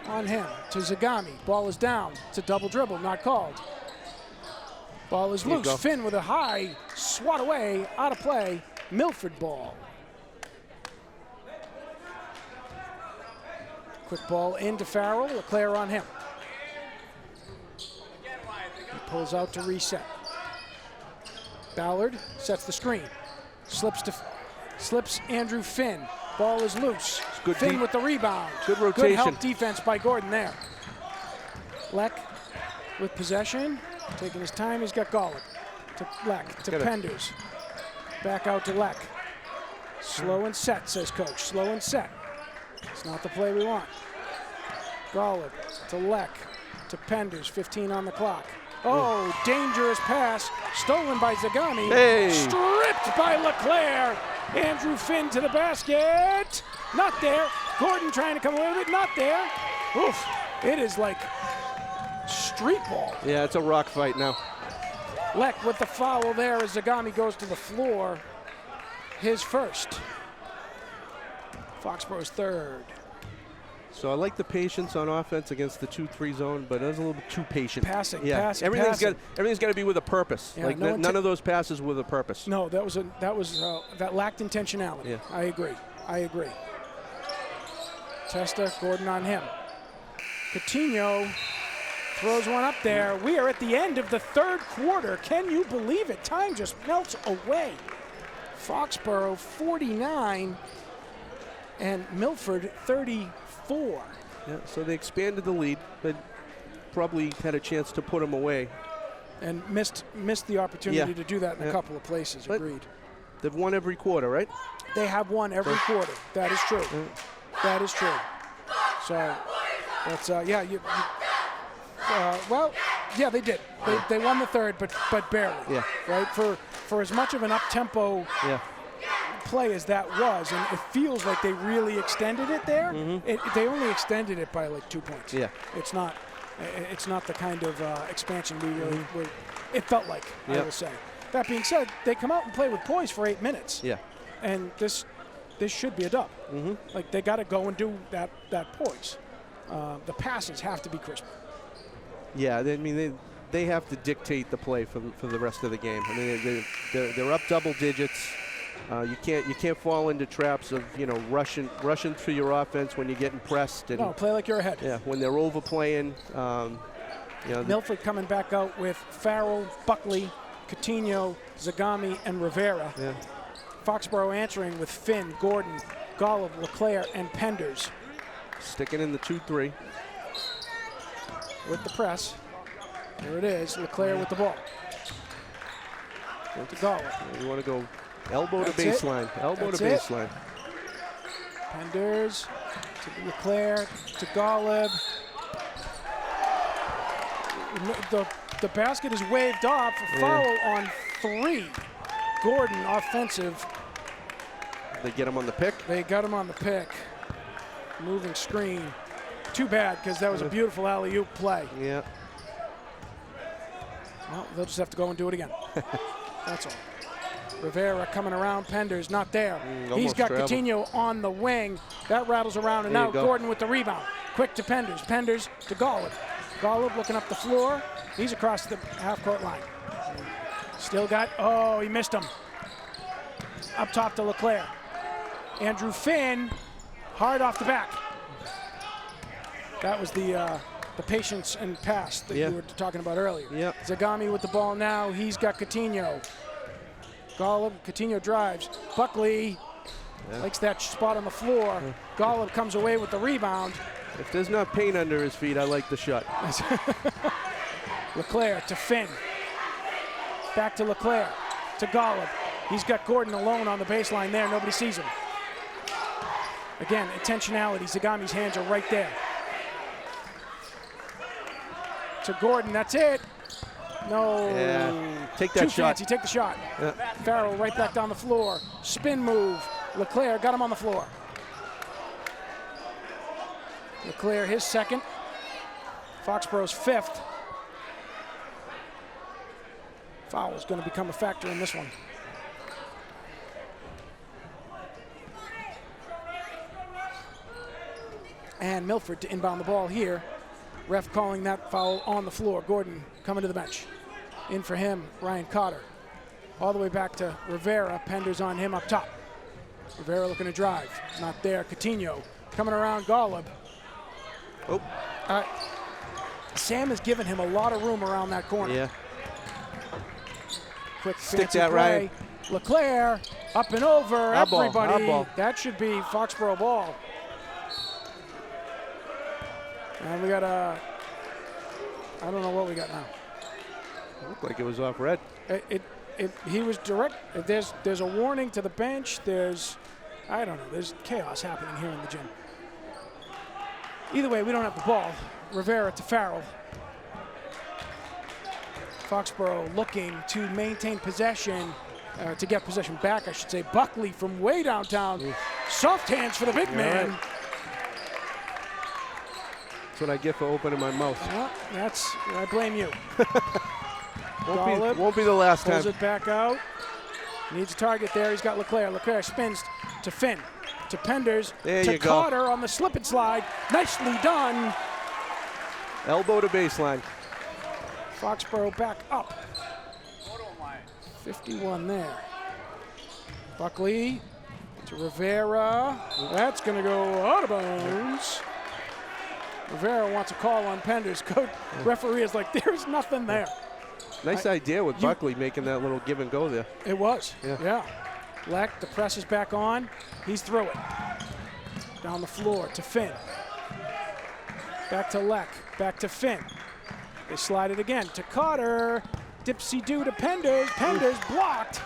on him to Zagami. Ball is down. It's a double dribble, not called. Ball is loose. Finn with a high swat away, out of play. Milford ball. Quick ball into Farrell. LeClaire on him. He pulls out to reset. Ballard sets the screen. Slips Andrew Finn. Ball is loose. Good Finn with the rebound. Good rotation. Good help defense by Gordon there. Leck with possession. Taking his time, he's got Gollop. To Leck, to Penders. Back out to Leck. Slow and set, says coach. Slow and set. It's not the play we want. Gollop to Leck, to Penders, 15 on the clock. Oh, dangerous pass, stolen by Zagami. Hey. Stripped by LeClaire. Andrew Finn to the basket. Not there. Gordon trying to come away with it, not there. Oof, it is like street ball. Yeah, it's a rock fight now. Leck with the foul there as Zagami goes to the floor. His first. Foxborough's third. So I like the patience on offense against the 2-3 zone, but it was a little bit too patient. Passing, yeah. passing, Everything's passing. got to be with a purpose. Yeah, like none of those passes with a purpose. No, that lacked intentionality. Yeah. I agree. Testa, Gordon on him. Coutinho throws one up there. We are at the end of the third quarter. Can you believe it? Time just melts away. Foxborough 49 and Milford 34. Yeah, so they expanded the lead, but probably had a chance to put them away. And missed the opportunity to do that in a couple of places. But agreed. They've won every quarter, right? They have won every quarter. That is true. That is true. So that's well, yeah, they did. They won the third, but barely. Yeah. Right. For as much of an up-tempo play as that was, and it feels like they really extended it there. They only extended it by like 2 points. Yeah. It's not the kind of expansion we really were. It felt like, I will say. That being said, they come out and play with poise for 8 minutes. Yeah. And this should be a dub. Like they got to go and do that poise. The passes have to be crisp. Yeah, I mean they have to dictate the play for the rest of the game. I mean they're up double digits. You can't fall into traps of rushing through your offense when you're getting pressed. And, no, play like you're ahead. Yeah, when they're overplaying. Milford coming back out with Farrell, Buckley, Coutinho, Zagami, and Rivera. Yeah. Foxborough answering with Finn, Gordon, Gollop, LeClaire, and Penders. Sticking in the 2-3. With the press. There it is, LeClaire with the ball. Go to Gollop. You want to go elbow That's to baseline. it. Elbow That's to it. baseline. Penders to LeClaire to Gollop. The basket is waved off. Foul on 3. Gordon offensive. They get him on the pick. They got him on the pick. Moving screen. Too bad, because that was a beautiful alley-oop play. Yeah. Well, they'll just have to go and do it again. That's all. Rivera coming around. Penders not there. He's got traveled. Coutinho on the wing. That rattles around, and now Gordon with the rebound. Quick to Penders. Penders to Gollop. Gollop looking up the floor. He's across the half-court line. Still got, he missed him. Up top to LeClaire. Andrew Finn, hard off the back. That was the patience and pass that you were talking about earlier. Yeah. Zagami with the ball now. He's got Coutinho. Gollop, Coutinho drives. Buckley likes that spot on the floor. Gollop comes away with the rebound. If there's not paint under his feet, I like the shot. LeClaire to Finn. Back to LeClaire. To Gollop. He's got Gordon alone on the baseline there. Nobody sees him. Again, intentionality. Zagami's hands are right there. To Gordon, that's it. No. Yeah. Take that Too shot. fancy. Take the shot. Yeah. Farrell right back down the floor. Spin move. LeClaire got him on the floor. LeClaire his second. Foxborough's fifth. Foul is going to become a factor in this one. And Milford to inbound the ball here. Ref calling that foul on the floor. Gordon coming to the bench. In for him, Ryan Cotter. All the way back to Rivera. Pender's on him up top. Rivera looking to drive. Not there. Coutinho coming around Golub. Oh. Sam has given him a lot of room around that corner. Yeah. Quick Stick fancy that, play. Ryan. LeClaire up and over. Our ball, Everybody. our ball. That should be Foxborough ball. And we got I don't know what we got now. Looked like it was off red. He was direct. There's a warning to the bench. I don't know. There's chaos happening here in the gym. Either way, we don't have the ball. Rivera to Farrell. Foxborough looking to maintain possession, to get possession back, I should say. Buckley from way downtown. Ooh. Soft hands for the big man. Right. That's what I get for opening my mouth. Well, I blame you. Won't be the last time. Pulls it back out. Needs a target there. He's got LeClaire. LeClaire spins to Finn. To Penders. There to you go. Cotter on the slip and slide. Nicely done. Elbow to baseline. Foxborough back up. 51 there. Buckley to Rivera. That's going to go out of bounds. Rivera wants a call on Penders. Referee is like, there's nothing there. Nice idea with Buckley making that little give and go there. It was, yeah. Leck, the press is back on. He's through it. Down the floor to Finn. Back to Leck, back to Finn. They slide it again to Cotter. Dipsy-do to Penders. Penders blocked.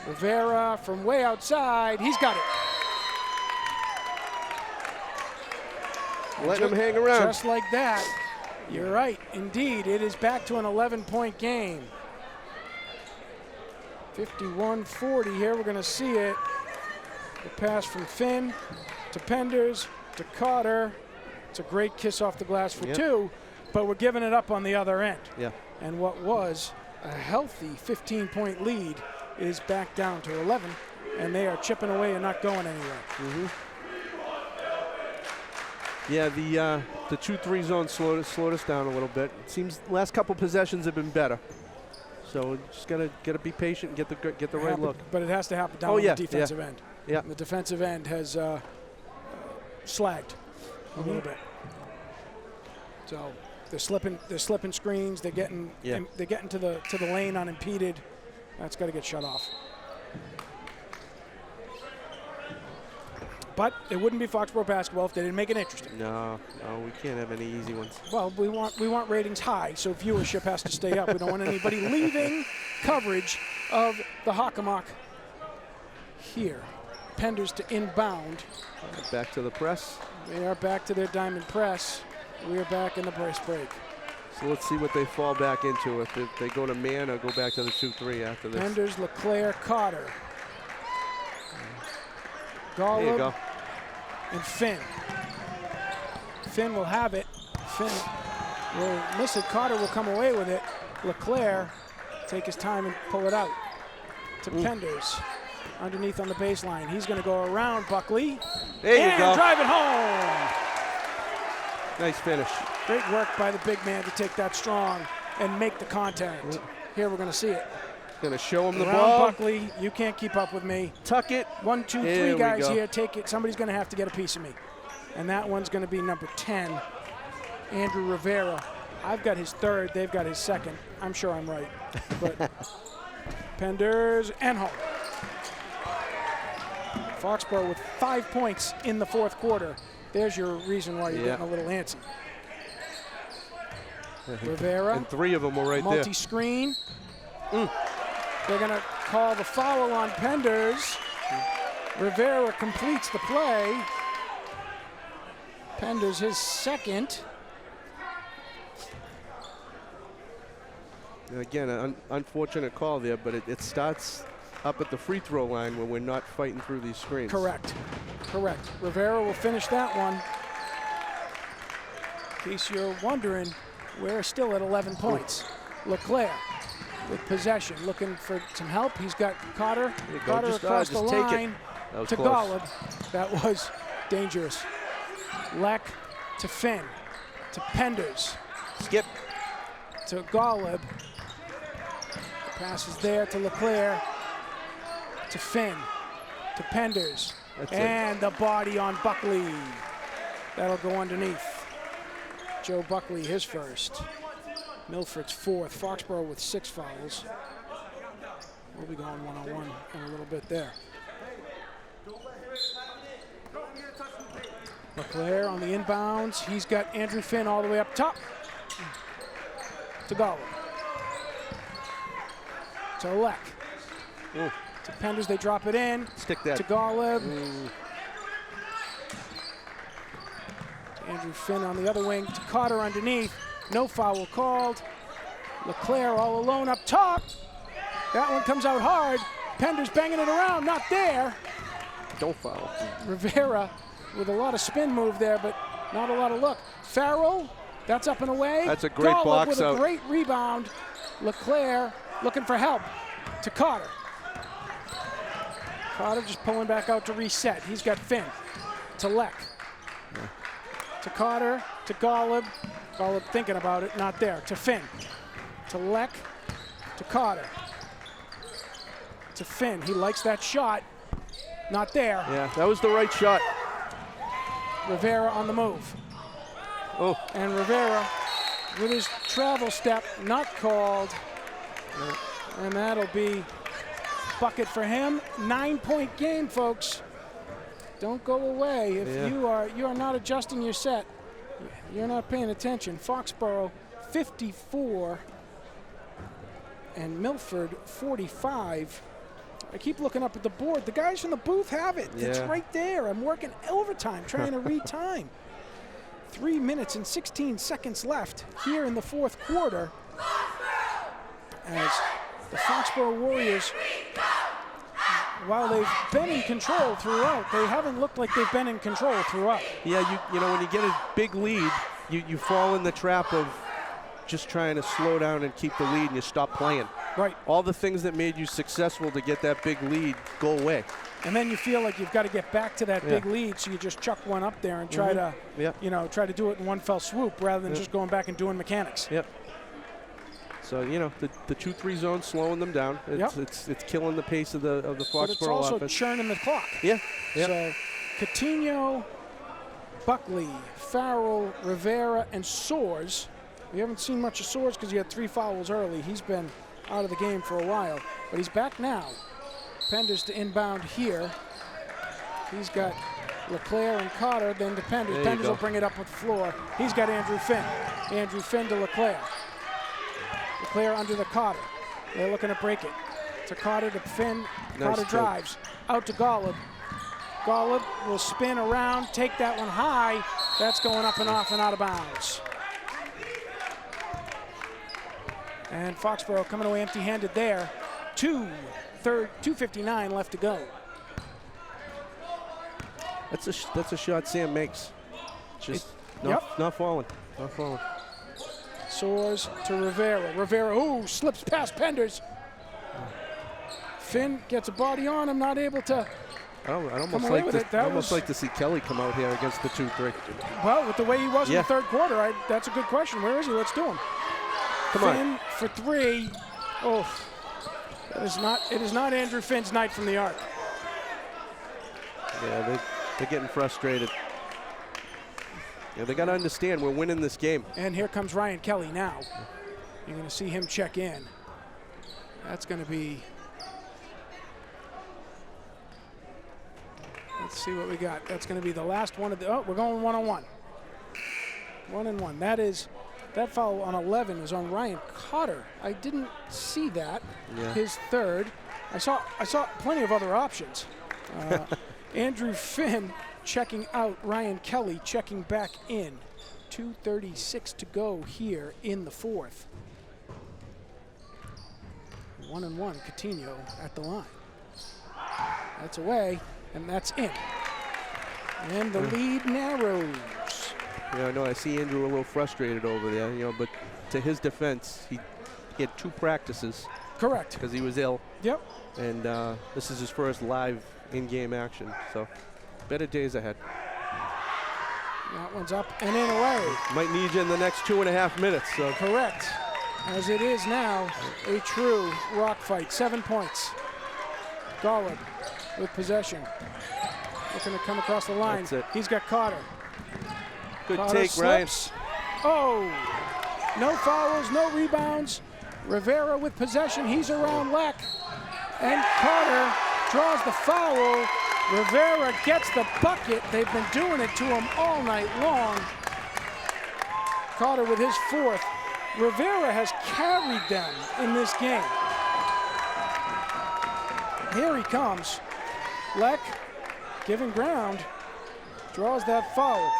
Rivera from way outside. He's got it. Letting him hang around. Just like that. You're right. Indeed, it is back to an 11-point game. 51-40 here. We're going to see it. The pass from Finn to Penders to Cotter. It's a great kiss off the glass for two, but we're giving it up on the other end. Yeah. And what was a healthy 15-point lead is back down to 11, and they are chipping away and not going anywhere. Mm-hmm. Yeah, the 2-3 zone slowed us down a little bit. It seems last couple possessions have been better. So just gotta be patient and get the right look. But it has to happen down on the defensive end. Yeah. And the defensive end has slagged a little bit. So they're slipping screens. They're getting to the lane unimpeded. That's got to get shut off. But it wouldn't be Foxborough basketball if they didn't make it interesting. No, we can't have any easy ones. Well, we want ratings high, so viewership has to stay up. We don't want anybody leaving coverage of the Hockomock here. Penders to inbound. Back to the press. They are back to their diamond press. We are back in the brace break. So let's see what they fall back into. If they go to man or go back to the 2-3 after this. Penders, LeClaire, Cotter. Golub, there you go. And Finn. Finn will have it. Finn will miss it. Cotter will come away with it. LeClaire take his time and pull it out to Penders. Underneath on the baseline. He's going to go around Buckley. There you go. Drive it home. Nice finish. Great work by the big man to take that strong and make the contact. Here we're going to see it. Gonna show him the Around ball. Buckley, you can't keep up with me. Tuck it. 1, 2, 3 guys here. Take it. Somebody's gonna have to get a piece of me. And that one's gonna be number 10, Andrew Rivera. I've got his third, they've got his second. I'm sure I'm right. But Penders and home. Foxborough with 5 points in the fourth quarter. There's your reason why you're getting a little antsy. Rivera. And 3 of them were right there. Multi-screen. They're going to call the foul on Penders. Rivera completes the play. Penders his second. And again, an unfortunate call there, but it starts up at the free throw line when we're not fighting through these screens. Correct. Rivera will finish that one. In case you're wondering, We're still at 11 points. LeClaire with possession, looking for some help. He's got Cotter. Cotter across the line to Golub. That was dangerous. Leck to Finn, to Penders. Skip. To Golub. Passes there to LeClaire, to Finn, to Penders. And the body on Buckley. That'll go underneath. Joe Buckley, his first. Milford's fourth. Foxborough with 6 fouls. We'll be going one-on-one in a little bit there. LeClaire on the inbounds. He's got Andrew Finn all the way up top. To Golub. To Leck. To Penders, they drop it in. Stick that. To Golub. To Andrew Finn on the other wing. To Cotter underneath. No foul called. LeClaire all alone up top. That one comes out hard. Penders banging it around, not there. Don't foul. Rivera with a lot of spin move there, but not a lot of look. Farrell, that's up and away. That's a great box with out. a great rebound. LeClaire looking for help to Cotter. Cotter just pulling back out to reset. He's got Finn to Leck. To Cotter, to Golub. Golub thinking about it, not there. To Finn, to Leck, to Cotter. To Finn, he likes that shot. Not there. Yeah, that was the right shot. Rivera on the move. Oh. And Rivera with his travel step, not called. And that'll be bucket for him. 9-point game, folks. Don't go away. If you are not adjusting your set, you're not paying attention. Foxborough 54 and Milford 45. I keep looking up at the board. The guys from the booth have it. Yeah. It's right there. I'm working overtime trying to read time. 3 minutes and 16 seconds left here in the fourth quarter as the Foxborough Warriors, while they've been in control throughout, they haven't looked like they've been in control throughout. Yeah, you know, when you get a big lead, you fall in the trap of just trying to slow down and keep the lead, and you stop playing. Right. All the things that made you successful to get that big lead go away. And then you feel like you've got to get back to that big lead, so you just chuck one up there and try to, try to do it in one fell swoop rather than just going back and doing mechanics. Yep. So the 2-3 zone slowing them down. It's killing the pace of the Foxborough but it's also offense. churning the clock. Yeah. So Coutinho, Buckley, Farrell, Rivera, and Soares. We haven't seen much of Soares because he had 3 fouls early. He's been out of the game for a while, but he's back now. Penders to inbound here. He's got LeClaire and Cotter, then to Penders. Penders will bring it up with the floor. He's got Andrew Finn. Andrew Finn to LeClaire. LeClaire under the Cotter. They're looking to break it. To Cotter, to Finn. Cotter drives. Out to Golub. Golub will spin around, take that one high. That's going up and off and out of bounds. And Foxborough coming away empty-handed there. 2:59 left to go. That's a shot Sam makes. Just not falling. Not falling. Soares to Rivera. Rivera, slips past Penders. Finn gets a body on him, not able to I'd almost like to see Kelly come out here against the 2-3. Well, with the way he was in the third quarter, that's a good question. Where is he? Let's do him. Finn for 3. Oh, it is not Andrew Finn's night from the arc. Yeah, they're getting frustrated. Yeah, they got to understand we're winning this game. And here comes Ryan Kelly now. You're going to see him check in. That's going to be. Let's see what we got. That's going to be the last one of the. Oh, we're going one-on-one. 1-and-1. That foul on 11 is on Ryan Cotter. I didn't see that. Yeah. His third. I saw plenty of other options. Andrew Finn checking out. Ryan Kelly checking back in. 2:36 to go here in the fourth. 1-and-1. Coutinho at the line. That's away, and that's in. And the lead narrows. Yeah, I know. I see Andrew a little frustrated over there, but to his defense, he had 2 practices. Correct. Because he was ill. Yep. And this is his first live in-game action. So better days ahead. That one's up and in away. Might need you in the next 2.5 minutes. So. Correct. As it is now, a true rock fight. 7 points. Golub with possession. Looking to come across the line. That's it. He's got Carter. Good Carter take, slips. Ryan. Oh, no fouls, no rebounds. Rivera with possession. He's around Leck. And Carter draws the foul. Rivera gets the bucket. They've been doing it to him all night long. Carter with his 4th. Rivera has carried them in this game. Here he comes. Leck giving ground. Draws that foul.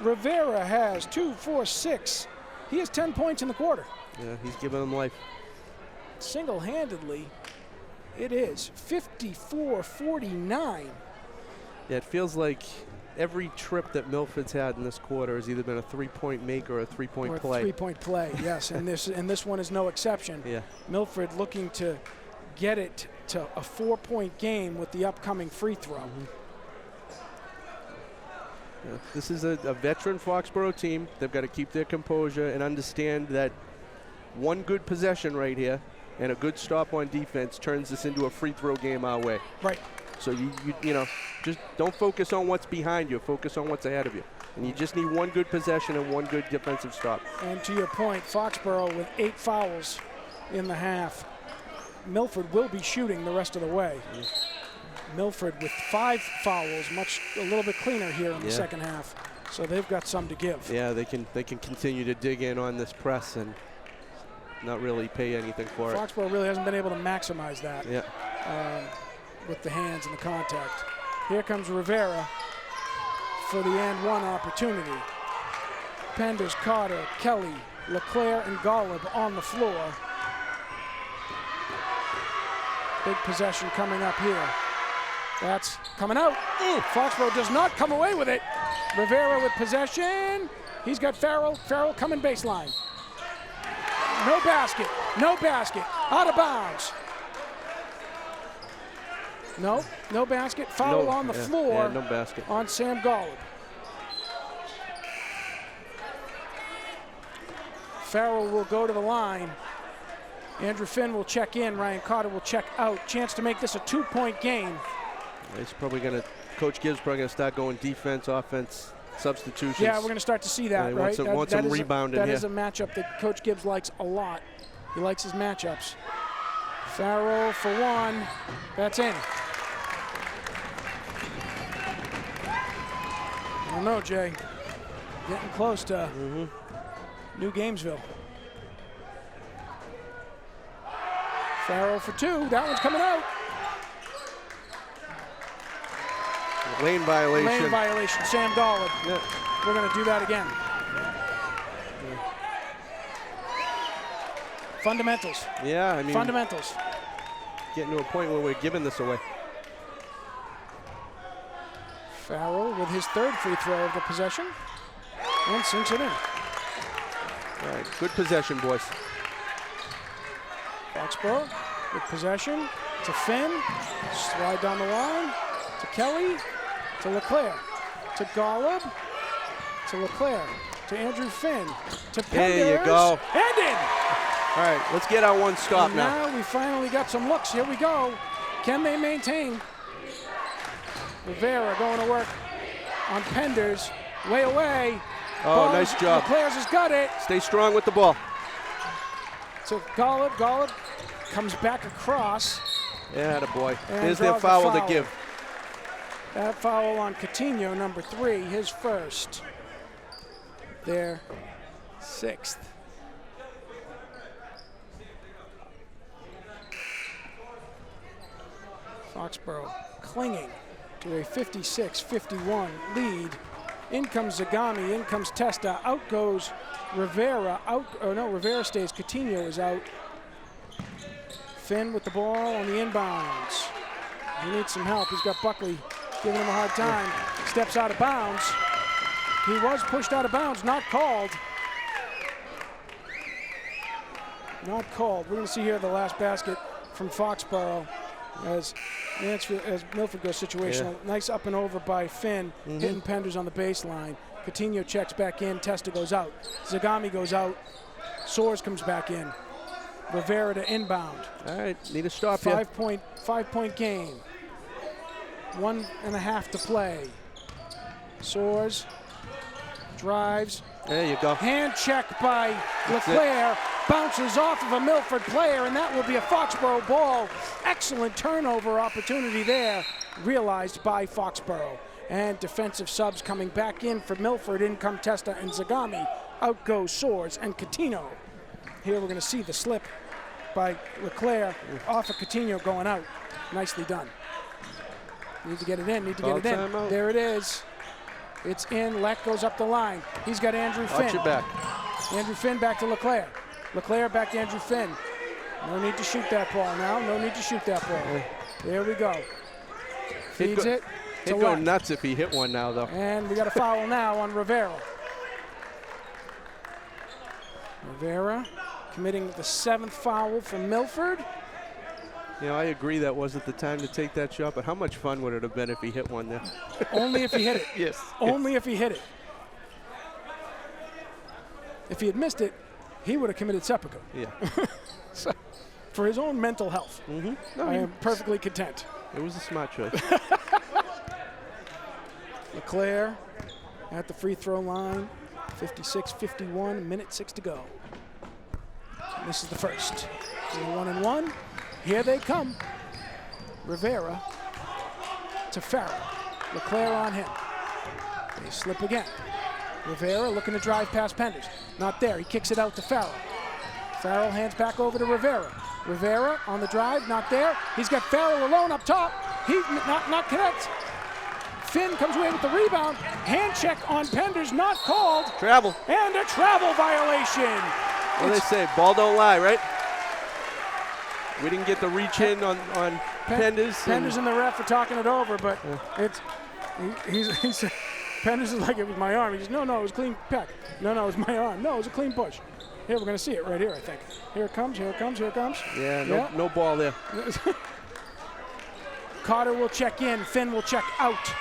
Rivera has 2, 4, 6. He has 10 points in the quarter. Yeah, he's giving them life. Single-handedly, it is 54-49. Yeah, it feels like every trip that Milford's had in this quarter has either been a 3-point make or a 3-point play. 3-point play, yes, and this one is no exception. Yeah. Milford looking to get it to a 4-point game with the upcoming free throw. Mm-hmm. Yeah, this is a veteran Foxborough team. They've got to keep their composure and understand that one good possession right here and a good stop on defense turns this into a free throw game our way. Right. So you just don't focus on what's behind you. Focus on what's ahead of you. And you just need one good possession and one good defensive stop. And to your point, Foxborough with 8 fouls in the half. Milford will be shooting the rest of the way. Milford with 5 fouls, a little bit cleaner here in the second half. So they've got some to give. Yeah, they can continue to dig in on this press and not really pay anything for it. Foxborough really hasn't been able to maximize that with the hands and the contact. Here comes Rivera for the and one opportunity. Penders, Carter, Kelly, LeClaire, and Golub on the floor. Big possession coming up here. That's coming out. Foxborough does not come away with it. Rivera with possession. He's got Farrell. Farrell coming baseline. No basket. No basket. Out of bounds. No basket. Foul on the floor. No basket. On Sam Golub. Farrell will go to the line. Andrew Finn will check in. Ryan Carter will check out. Chance to make this a 2-point game. He's probably going to, Coach Gibbs probably going to start going defense, offense, substitutions. Yeah, we're going to start to see that, right? Want some rebounding here. That is a matchup that Coach Gibbs likes a lot. He likes his matchups. Farrell for 1. That's in. I don't know, Jay. Getting close to New Gamesville. Farrell for 2. That one's coming out. Lane violation. Lane violation. Sam Golub. Yeah. We're going to do that again. Fundamentals. Yeah, I mean. Fundamentals. Getting to a point where we're giving this away. Farrell with his 3rd free throw of the possession. And sinks it in. All right, good possession, boys. Foxborough with possession to Finn. Slide down the line to Kelly. To LeClaire, to Golub, to LeClaire, to Andrew Finn, to Penders. There you go. And in. All right, let's get our one stop and now we finally got some looks. Here we go. Can they maintain? Rivera going to work on Penders. Way away. Oh, nice job. LeClaire's has got it. Stay strong with the ball. To Golub. Golub comes back across. Yeah, attaboy. And there's their foul to give. That foul on Coutinho, number 3, his first. Their 6th. Foxborough clinging to a 56-51 lead. In comes Zagami, in comes Testa, out goes Rivera, Rivera stays, Coutinho is out. Finn with the ball on the inbounds. He needs some help, he's got Buckley giving him a hard time. Steps out of bounds. He was pushed out of bounds, not called. Not called. We're going to see here the last basket from Foxborough as Milford goes situational. Yeah. Nice up and over by Finn, hitting Penders on the baseline. Coutinho checks back in, Testa goes out. Zagami goes out, Soares comes back in. Rivera to inbound. All right, need a stop here. 5-point game. 1.5 to play. Soares drives. There you go. Hand check by Leclerc. Bounces off of a Milford player, and that will be a Foxborough ball. Excellent turnover opportunity there, realized by Foxborough. And defensive subs coming back in for Milford. In come Testa and Zagami. Out goes Soares and Coutinho. Here we're going to see the slip by Leclerc off of Coutinho going out. Nicely done. Need to get it in, need to get it in. Timeout. There it is. It's in, Leck goes up the line. He's got Andrew Finn. Watch your back. Andrew Finn back to Leclerc. Leclerc back to Andrew Finn. No need to shoot that ball now. No need to shoot that ball. There we go. Feeds it. He'd go nuts if he hit one now, though. And we got a foul now on Rivera. Rivera committing the 7th foul for Milford. You know, I agree that wasn't the time to take that shot, but how much fun would it have been if he hit one there? Only if he hit it. Yes. Only if he hit it. If he had missed it, he would have committed seppuku. Yeah. So, for his own mental health, I am perfectly content. It was a smart choice. Leclerc at the free throw line. 56-51, minute 6 to go. And this is the first. 1-1. Here they come. Rivera to Farrell. Leclerc on him. They slip again. Rivera looking to drive past Penders. Not there. He kicks it out to Farrell. Farrell hands back over to Rivera. Rivera on the drive. Not there. He's got Farrell alone up top. He not connects. Finn comes away with the rebound. Hand check on Penders. Not called. Travel. And a travel violation. What do they say? Ball don't lie, right? We didn't get the reach in on Penders. Penders and the ref are talking it over, but he's Penders is like, it was my arm. He says, no, it was clean peck. No, it was my arm. No, it was a clean push. Here, we're going to see it right here, I think. Here it comes. Yeah, no ball there. Carter will check in. Finn will check out.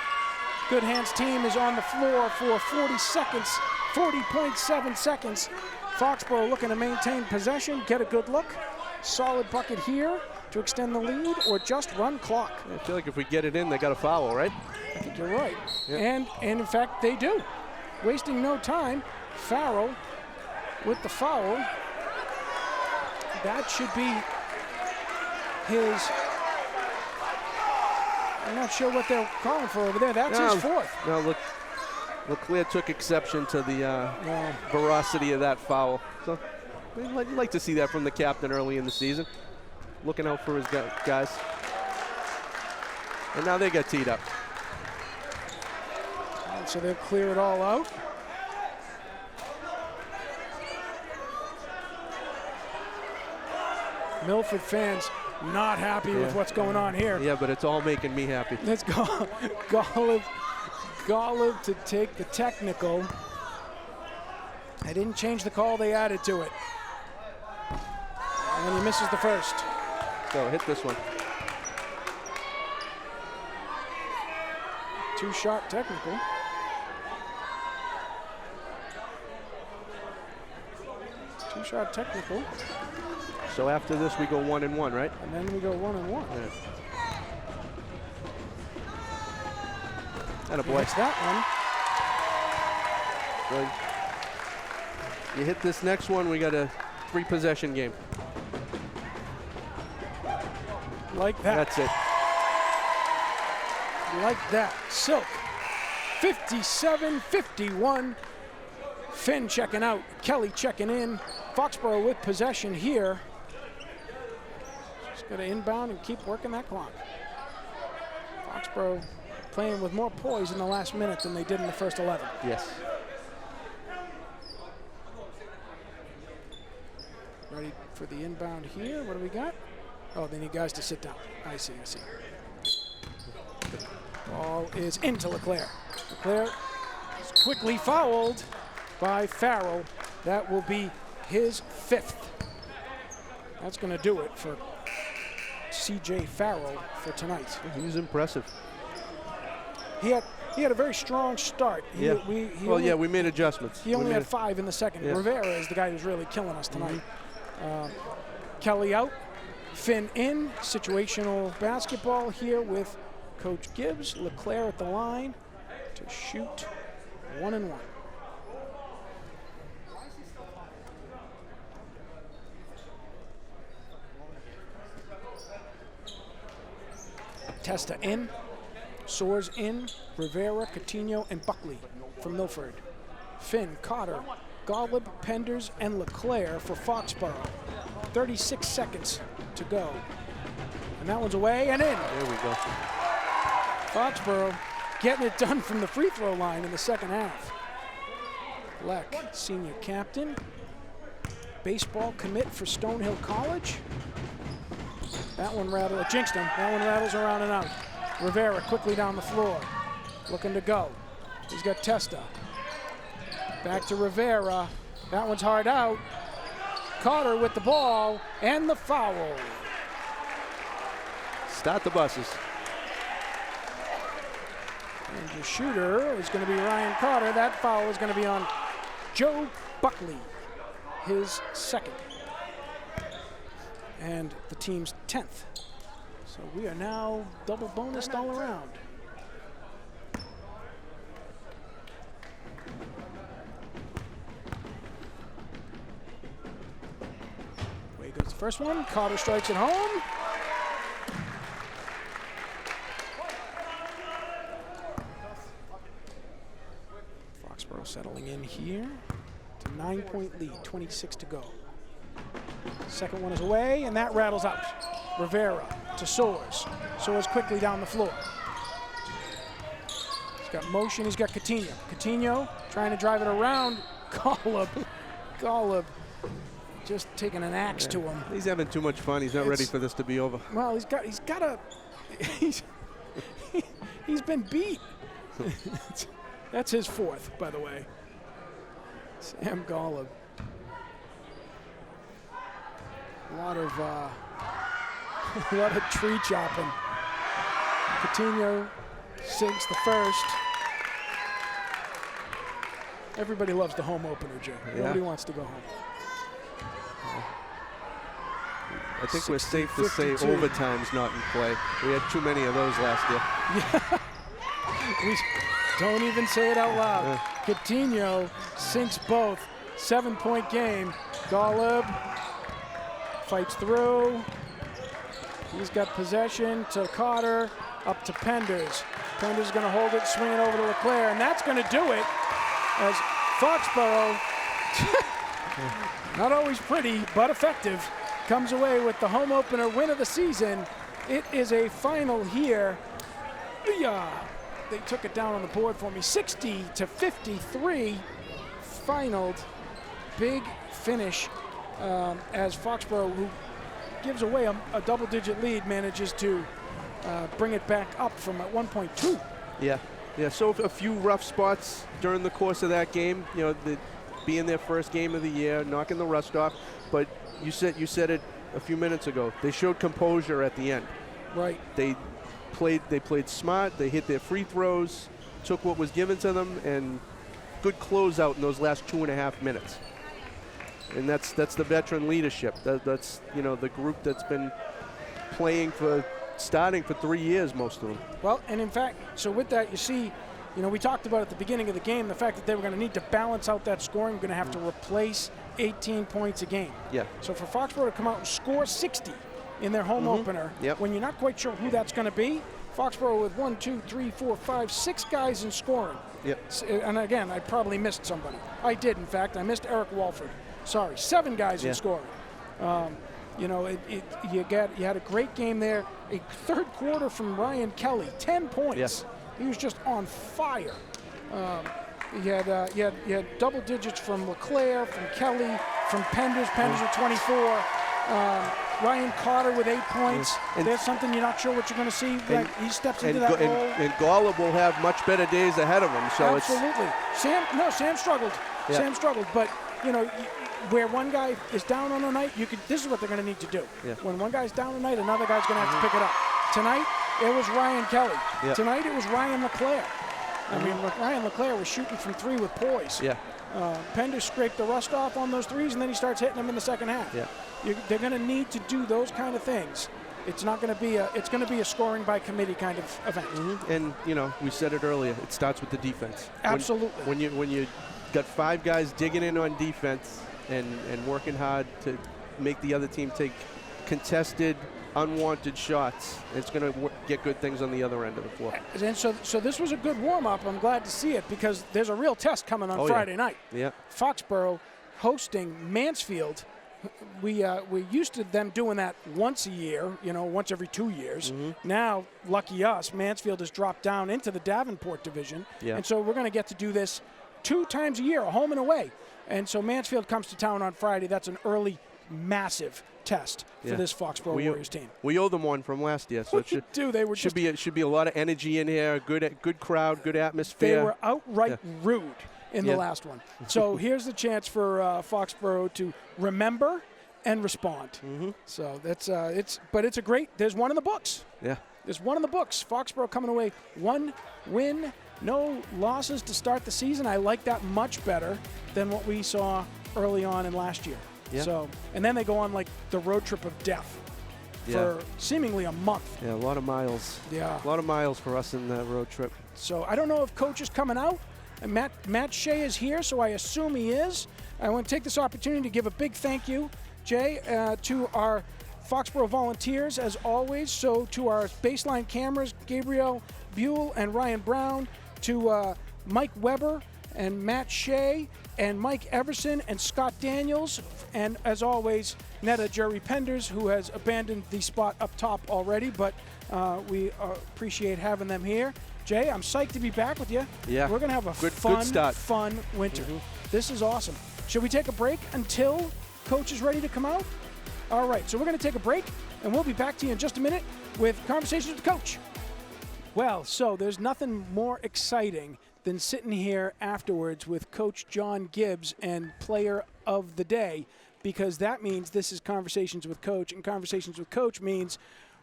Good Hands team is on the floor for 40 seconds, 40.7 seconds. Foxborough looking to maintain possession, get a good look. Solid bucket here to extend the lead, or just run clock. I feel like if we get it in, they got a foul, right? I think you're right. Yep. And in fact, they do. Wasting no time. Farrell with the foul. That should be his. I'm not sure what they're calling for over there. That's his 4th. No, look. Leclerc took exception to the veracity of that foul. So we'd like to see that from the captain early in the season. Looking out for his guys. And now they got teed up. And so they'll clear it all out. Milford fans not happy with what's going on here. Yeah, but it's all making me happy. Let's go. Golub to take the technical. They didn't change the call, they added to it. And he misses the first. So hit this one. 2-shot technical. Two-shot technical. So after this, we go 1-1, right? And then we go 1-1. Yeah. Attaboy. That's that one. So you hit this next one, we got a 3-possession game. Like that. That's it. Like that. Silk. 57-51. Finn checking out. Kelly checking in. Foxborough with possession here. Just got to inbound and keep working that clock. Foxborough playing with more poise in the last minute than they did in the first 11. Yes. Ready for the inbound here. What do we got? Oh, they need guys to sit down. I see. Ball is into Leclerc. Leclerc quickly fouled by Farrell. That will be his 5th. That's going to do it for C.J. Farrell for tonight. He was impressive. He had a very strong start. We made adjustments. He only had 5 in the second. Yeah. Rivera is the guy who's really killing us tonight. Kelly out, Finn in. Situational basketball here with Coach Gibbs. LeClaire at the line to shoot 1-1. Testa in. Soares in. Rivera, Coutinho, and Buckley from Milford. Finn, Cotter, Gottlieb, Penders, and LeClaire for Foxborough. 36 seconds to go. And that one's away and in. There we go. Foxborough getting it done from the free throw line in the second half. Leck, senior captain. Baseball commit for Stonehill College. That one jinxed him. That one rattles around and out. Rivera quickly down the floor, looking to go. He's got Testa. Back to Rivera. That one's hard out. Cotter with the ball and the foul. Start the buses. And your shooter is going to be Ryan Cotter. That foul is going to be on Joe Buckley, his 2nd. And the team's 10th. So we are now double bonused all around. Away goes the first one. Cotter strikes it home. Foxborough settling in here to 9-point lead, 26 to go. Second one is away, and that rattles out. Rivera to Soares. Soares quickly down the floor. He's got motion, he's got Coutinho. Coutinho trying to drive it around. Gottlieb just taking an axe to him. He's having too much fun. He's not ready for this to be over. Well, he's been beat. That's his 4th, by the way. Sam Gottlieb. A lot of tree chopping. Coutinho sinks the first. Everybody loves the home opener, Joe. Yeah. Nobody wants to go home. I think we're safe to say overtime's not in play. We had too many of those last year. Yeah. Don't even say it out loud. Coutinho sinks both. 7-point game. Gottlieb fights through. He's got possession to Cotter, up to Penders. Penders going to hold it, swing it over to LeClaire, and that's going to do it as Foxborough, not always pretty, but effective, comes away with the home opener win of the season. It is a final here. They took it down on the board for me, 60-53. Finaled. Big finish as Foxborough, who gives away a double-digit lead, manages to bring it back up from at 1.2. Yeah. So a few rough spots during the course of that game. You know, being their first game of the year, knocking the rust off. But you said it a few minutes ago. They showed composure at the end. Right. They played smart. They hit their free throws, took what was given to them, and good closeout in those last 2.5 minutes. And that's the veteran leadership. That's the group that's been starting for 3 years, most of them. Well, and in fact, so with that, you see, we talked about at the beginning of the game the fact that they were going to need to balance out that scoring. We're going to have to replace 18 points a game. Yeah. So for Foxborough to come out and score 60 in their home opener, when you're not quite sure who that's going to be, Foxborough with 1, 2, 3, 4, 5, 6 guys in scoring. Yep. And again, I probably missed somebody. I did, in fact. I missed Eric Walford. Sorry, 7 guys in scoring. You had a great game there. A third quarter from Ryan Kelly, 10 points. Yes. He was just on fire. You had double digits from LeClaire, from Kelly, from Penders. Penders with 24. Ryan Carter with 8 points. And there's something you're not sure what you're going to see. Right? He steps into that role. And Golub will have much better days ahead of him. So Absolutely. Sam struggled. Yeah. Sam struggled, but you know, where one guy is down on a night, this is what they're going to need to do. Yeah. When one guy's down a night, another guy's going to have to pick it up. Tonight, it was Ryan Kelly. Yeah. Tonight, it was Ryan LeClaire. I mean, Ryan LeClaire was shooting from 3 with poise. Yeah. Pender scraped the rust off on those threes, and then he starts hitting them in the second half. Yeah. They're going to need to do those kind of things. It's not going to be it's going to be a scoring by committee kind of event. And you know, we said it earlier. It starts with the defense. Absolutely. When you got 5 guys digging in on defense and working hard to make the other team take contested, unwanted shots, it's going to get good things on the other end of the floor. And so this was a good warm-up. I'm glad to see it because there's a real test coming on Friday night. Yeah. Foxborough hosting Mansfield. We used to them doing that once a year, once every 2 years. Now, lucky us, Mansfield has dropped down into the Davenport division. Yeah. And so we're going to get to do this 2 times a year, a home and away. And so Mansfield comes to town on Friday. That's an early, massive test for this Foxborough Warriors team. We owe them one from last year, so it should be a lot of energy in here. Good crowd, good atmosphere. They were outright rude in the last one. So here's the chance for Foxborough to remember and respond. So that's it's a great. There's one in the books. Yeah. There's one in the books. Foxborough coming away 1 win, no losses to start the season. I like that much better than what we saw early on in last year. Yeah. So, and then they go on like the road trip of death for seemingly a month. Yeah, a lot of miles. Yeah. A lot of miles for us in that road trip. So I don't know if Coach is coming out. And Matt Shea is here, so I assume he is. I want to take this opportunity to give a big thank you, Jay, to our Foxborough volunteers, as always. So to our baseline cameras, Gabriel Buell and Ryan Brown, to Mike Weber and Matt Shea, and Mike Everson and Scott Daniels, and as always, Netta Jerry Penders, who has abandoned the spot up top already, but we appreciate having them here. Jay, I'm psyched to be back with you. Yeah. We're going to have a fun winter. This is awesome. Should we take a break until Coach is ready to come out? All right, so we're going to take a break, and we'll be back to you in just a minute with Conversations with Coach. Well, so there's nothing more exciting than sitting here afterwards with Coach John Gibbs and Player of the Day, because that means this is Conversations with Coach, and Conversations with Coach means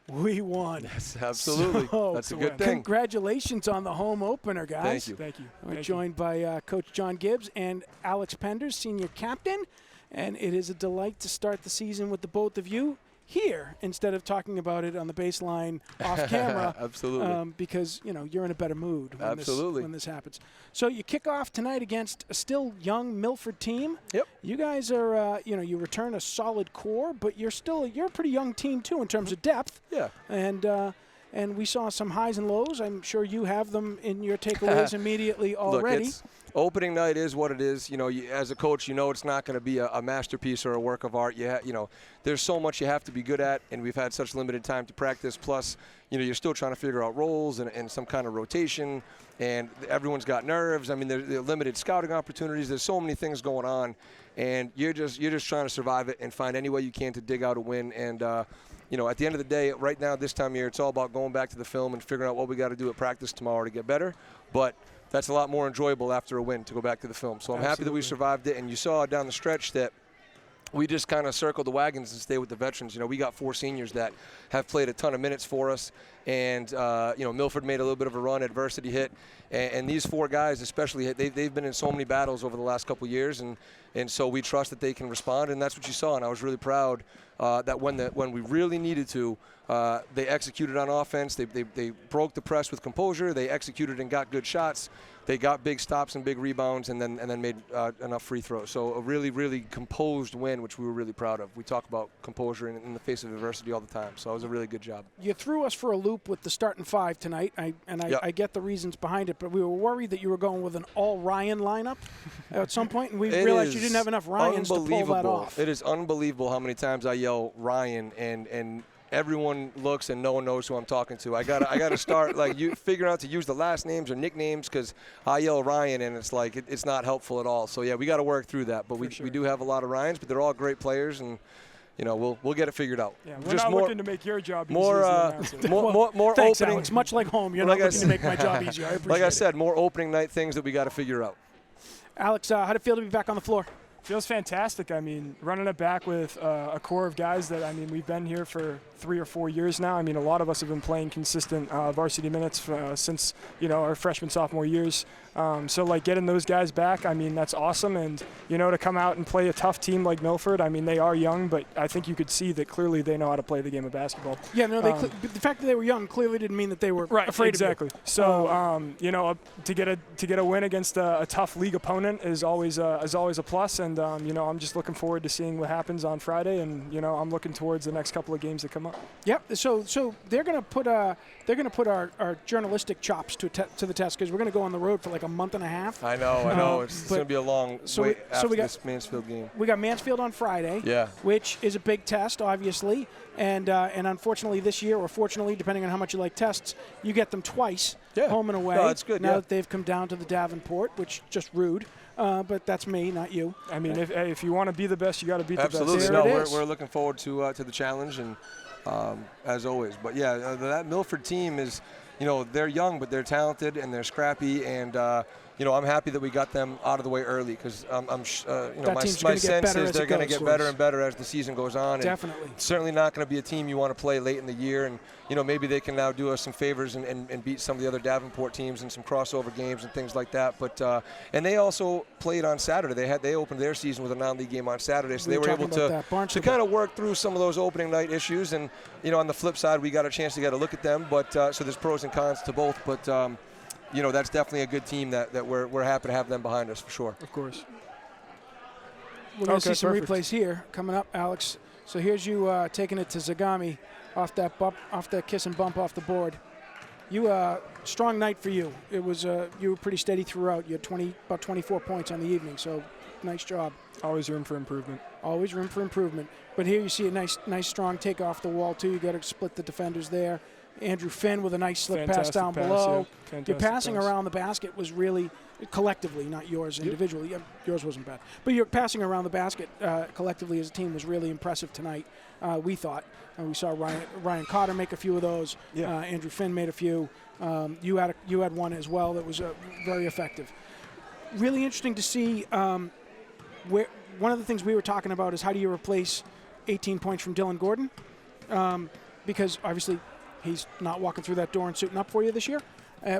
we won. Yes, absolutely. So, that's a good thing. Congratulations on the home opener, guys. Thank you. We're joined by Coach John Gibbs and Alex Penders, senior captain, and it is a delight to start the season with the both of you here instead of talking about it on the baseline off camera. Absolutely. Because, you're in a better mood when this happens. So you kick off tonight against a still young Milford team. Yep. You guys are, you return a solid core, but you're a pretty young team too in terms of depth. Yeah. And we saw some highs and lows. I'm sure you have them in your takeaways immediately already. Look, opening night is what it is. As a coach, it's not going to be a masterpiece or a work of art. There's so much you have to be good at, and we've had such limited time to practice. Plus, you're still trying to figure out roles and some kind of rotation, and everyone's got nerves. I mean, there are limited scouting opportunities. There's so many things going on, and you're just trying to survive it and find any way you can to dig out a win. And at the end of the day, right now, this time of year, it's all about going back to the film and figuring out what we got to do at practice tomorrow to get better. But that's a lot more enjoyable after a win to go back to the film. So I'm happy that we survived it. And you saw down the stretch that we just kind of circled the wagons and stayed with the veterans. We got 4 seniors that have played a ton of minutes for us. And, Milford made a little bit of a run, Varsity hit. And these 4 guys especially, they've been in so many battles over the last couple of years. And so we trust that they can respond. And that's what you saw. And I was really proud that when we really needed to, they executed on offense. They broke the press with composure. They executed and got good shots. They got big stops and big rebounds, and then made enough free throws. So a really, really composed win, which we were really proud of. We talk about composure in the face of adversity all the time. So it was a really good job. You threw us for a loop with the starting 5 tonight, I get the reasons behind it, but we were worried that you were going with an all-Ryan lineup at some point, and we realized you didn't have enough Ryans to pull that off. It is unbelievable how many times I yell Ryan and everyone looks and no one knows who I'm talking to. I gotta start figuring out to use the last names or nicknames, because I yell Ryan and it's like it's not helpful at all. So yeah, we got to work through that. But we do have a lot of Ryans, but they're all great players, and we'll get it figured out. Yeah, we're not looking to make your job easier. More thanks, opening. Alex. Much like home, you're not looking to make my job easier. I appreciate like I said, more opening night things that we got to figure out. Alex, how did it feel to be back on the floor? Feels fantastic. I mean, running it back with a core of guys that, we've been here for 3 or 4 years now. A lot of us have been playing consistent varsity minutes since, our freshman, sophomore years. So, getting those guys back, that's awesome. And, to come out and play a tough team like Milford, they are young, but I think you could see that clearly they know how to play the game of basketball. Yeah, no, the fact that they were young clearly didn't mean that they were afraid exactly. of it. So, to get a win against a tough league opponent is always a plus. And, I'm just looking forward to seeing what happens on Friday. And, I'm looking towards the next couple of games that come up. Yep. So they're going to put our journalistic chops to the test because we're going to go on the road for like a month and a half. I know. It's going to be a long wait after this Mansfield game. We got Mansfield on Friday. Yeah. Which is a big test, obviously, and unfortunately this year, or fortunately, depending on how much you like tests, you get them twice, home and away. No, that's good. Now that they've come down to the Davenport, which just rude. But that's me, not you. If you want to be the best, you got to beat the best. Absolutely. We're looking forward to the challenge, and as always. But that Milford team is, they're young, but they're talented and they're scrappy, and I'm happy that we got them out of the way early because my sense is they're going to get better and better as the season goes on. Definitely. And certainly not going to be a team you want to play late in the year, and maybe they can now do us some favors and beat some of the other Davenport teams in some crossover games and things like that. But and they also played on Saturday. They opened their season with a non-league game on Saturday, so they were able to kind of work through some of those opening night issues. And on the flip side, we got a chance to get a look at them. But so there's pros and cons to both. But that's definitely a good team that we're happy to have them behind us for sure. Of course. We're going to see some replays here coming up, Alex. So here's you taking it to Zagami off that kiss and bump off the board. Strong night for you. It was you were pretty steady throughout. You had about 24 points on the evening. So nice job. Always room for improvement. Always room for improvement. But here you see a nice strong take off the wall too. You got to split the defenders there. Andrew Finn with a nice slip pass down below. Yeah. Your passing around the basket was really collectively, not yours individually. Yours wasn't bad. But your passing around the basket collectively as a team was really impressive tonight, we thought. We saw Ryan Cotter make a few of those. Yeah. Andrew Finn made a few. You had one as well that was very effective. Really interesting to see where one of the things we were talking about is how do you replace 18 points from Dylan Gordon? Because obviously he's not walking through that door and suiting up for you this year.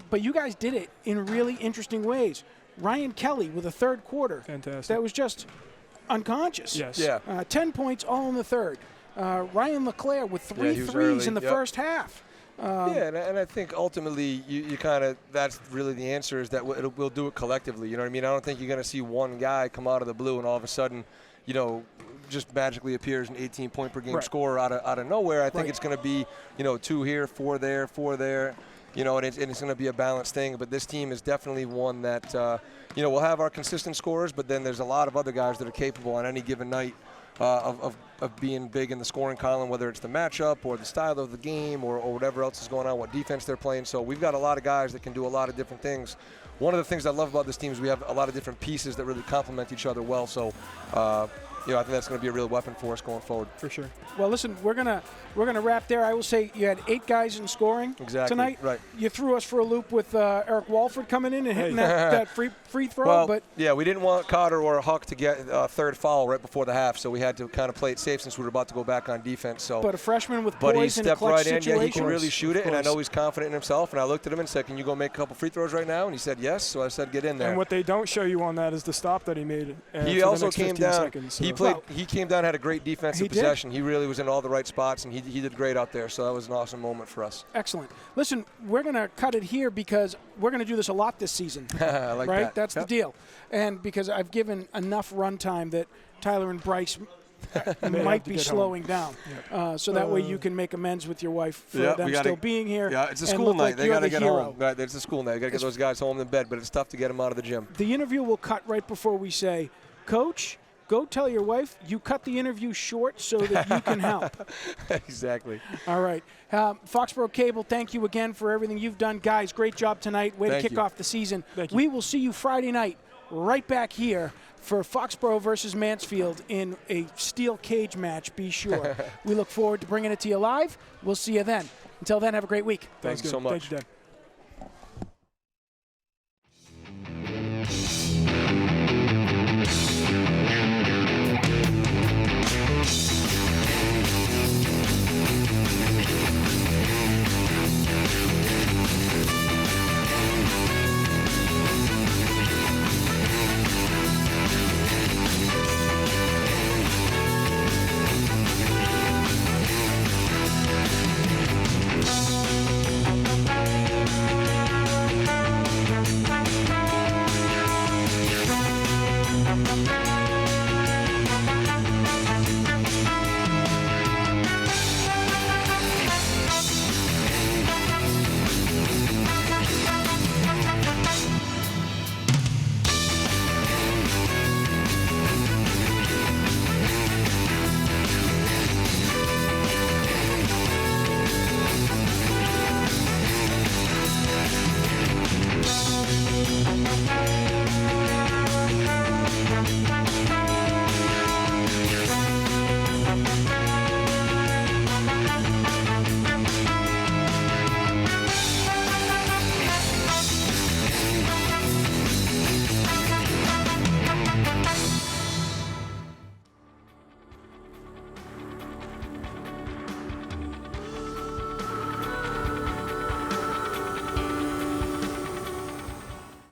But you guys did it in really interesting ways. Ryan Kelly with a third quarter. Fantastic. That was just unconscious. Yes. Yeah. 10 points all in the third. Ryan LeClaire with three threes in the first half. And I think ultimately you kind of that's really the answer is that we'll do it collectively. You know what I mean? I don't think you're going to see one guy come out of the blue and all of a sudden, just magically appears an 18-point per game scorer out of nowhere. I think it's going to be, 2 here, 4 there, 4 there. And it's going to be a balanced thing. But this team is definitely one that, we'll have our consistent scorers, but then there's a lot of other guys that are capable on any given night of being big in the scoring column, whether it's the matchup or the style of the game or whatever else is going on, what defense they're playing. So we've got a lot of guys that can do a lot of different things. One of the things I love about this team is we have a lot of different pieces that really complement each other well. So, I think that's going to be a real weapon for us going forward. For sure. Well, listen, we're gonna wrap there. I will say you had 8 guys in scoring tonight. Right. You threw us for a loop with Eric Walford coming in and hitting that free throw. Well, but we didn't want Cotter or Huck to get a third foul right before the half, so we had to kind of play it safe since we were about to go back on defense. So, but a freshman with he poise in a stepped clutch right in. situation. Yeah, he can really shoot it, and I know he's confident in himself. And I looked at him and said, "Can you go make a couple free throws right now?" And he said, "Yes." So I said, "Get in there." And what they don't show you on that is the stop that he made. He also came down. Seconds, so. He came down, had a great defensive possession. He really was in all the right spots, and he did great out there. So that was an awesome moment for us. Excellent. Listen, we're going to cut it here because we're going to do this a lot this season. I like right? that. That's the deal. And because I've given enough runtime that Tyler and Bryce might be slowing down. So that way you can make amends with your wife for them still being here. Yeah, it's a school night. They got to get home. Right, it's a school night. Got to get those guys home in bed, but it's tough to get them out of the gym. The interview will cut right before we say, Coach, go tell your wife you cut the interview short so that you can help. Exactly. All right. Foxborough Cable, thank you again for everything you've done. Guys, great job tonight. Way to kick off the season. Thank you. We will see you Friday night right back here for Foxborough versus Mansfield in a steel cage match, be sure. We look forward to bringing it to you live. We'll see you then. Until then, have a great week. Thank you so much. Thank you, Dan.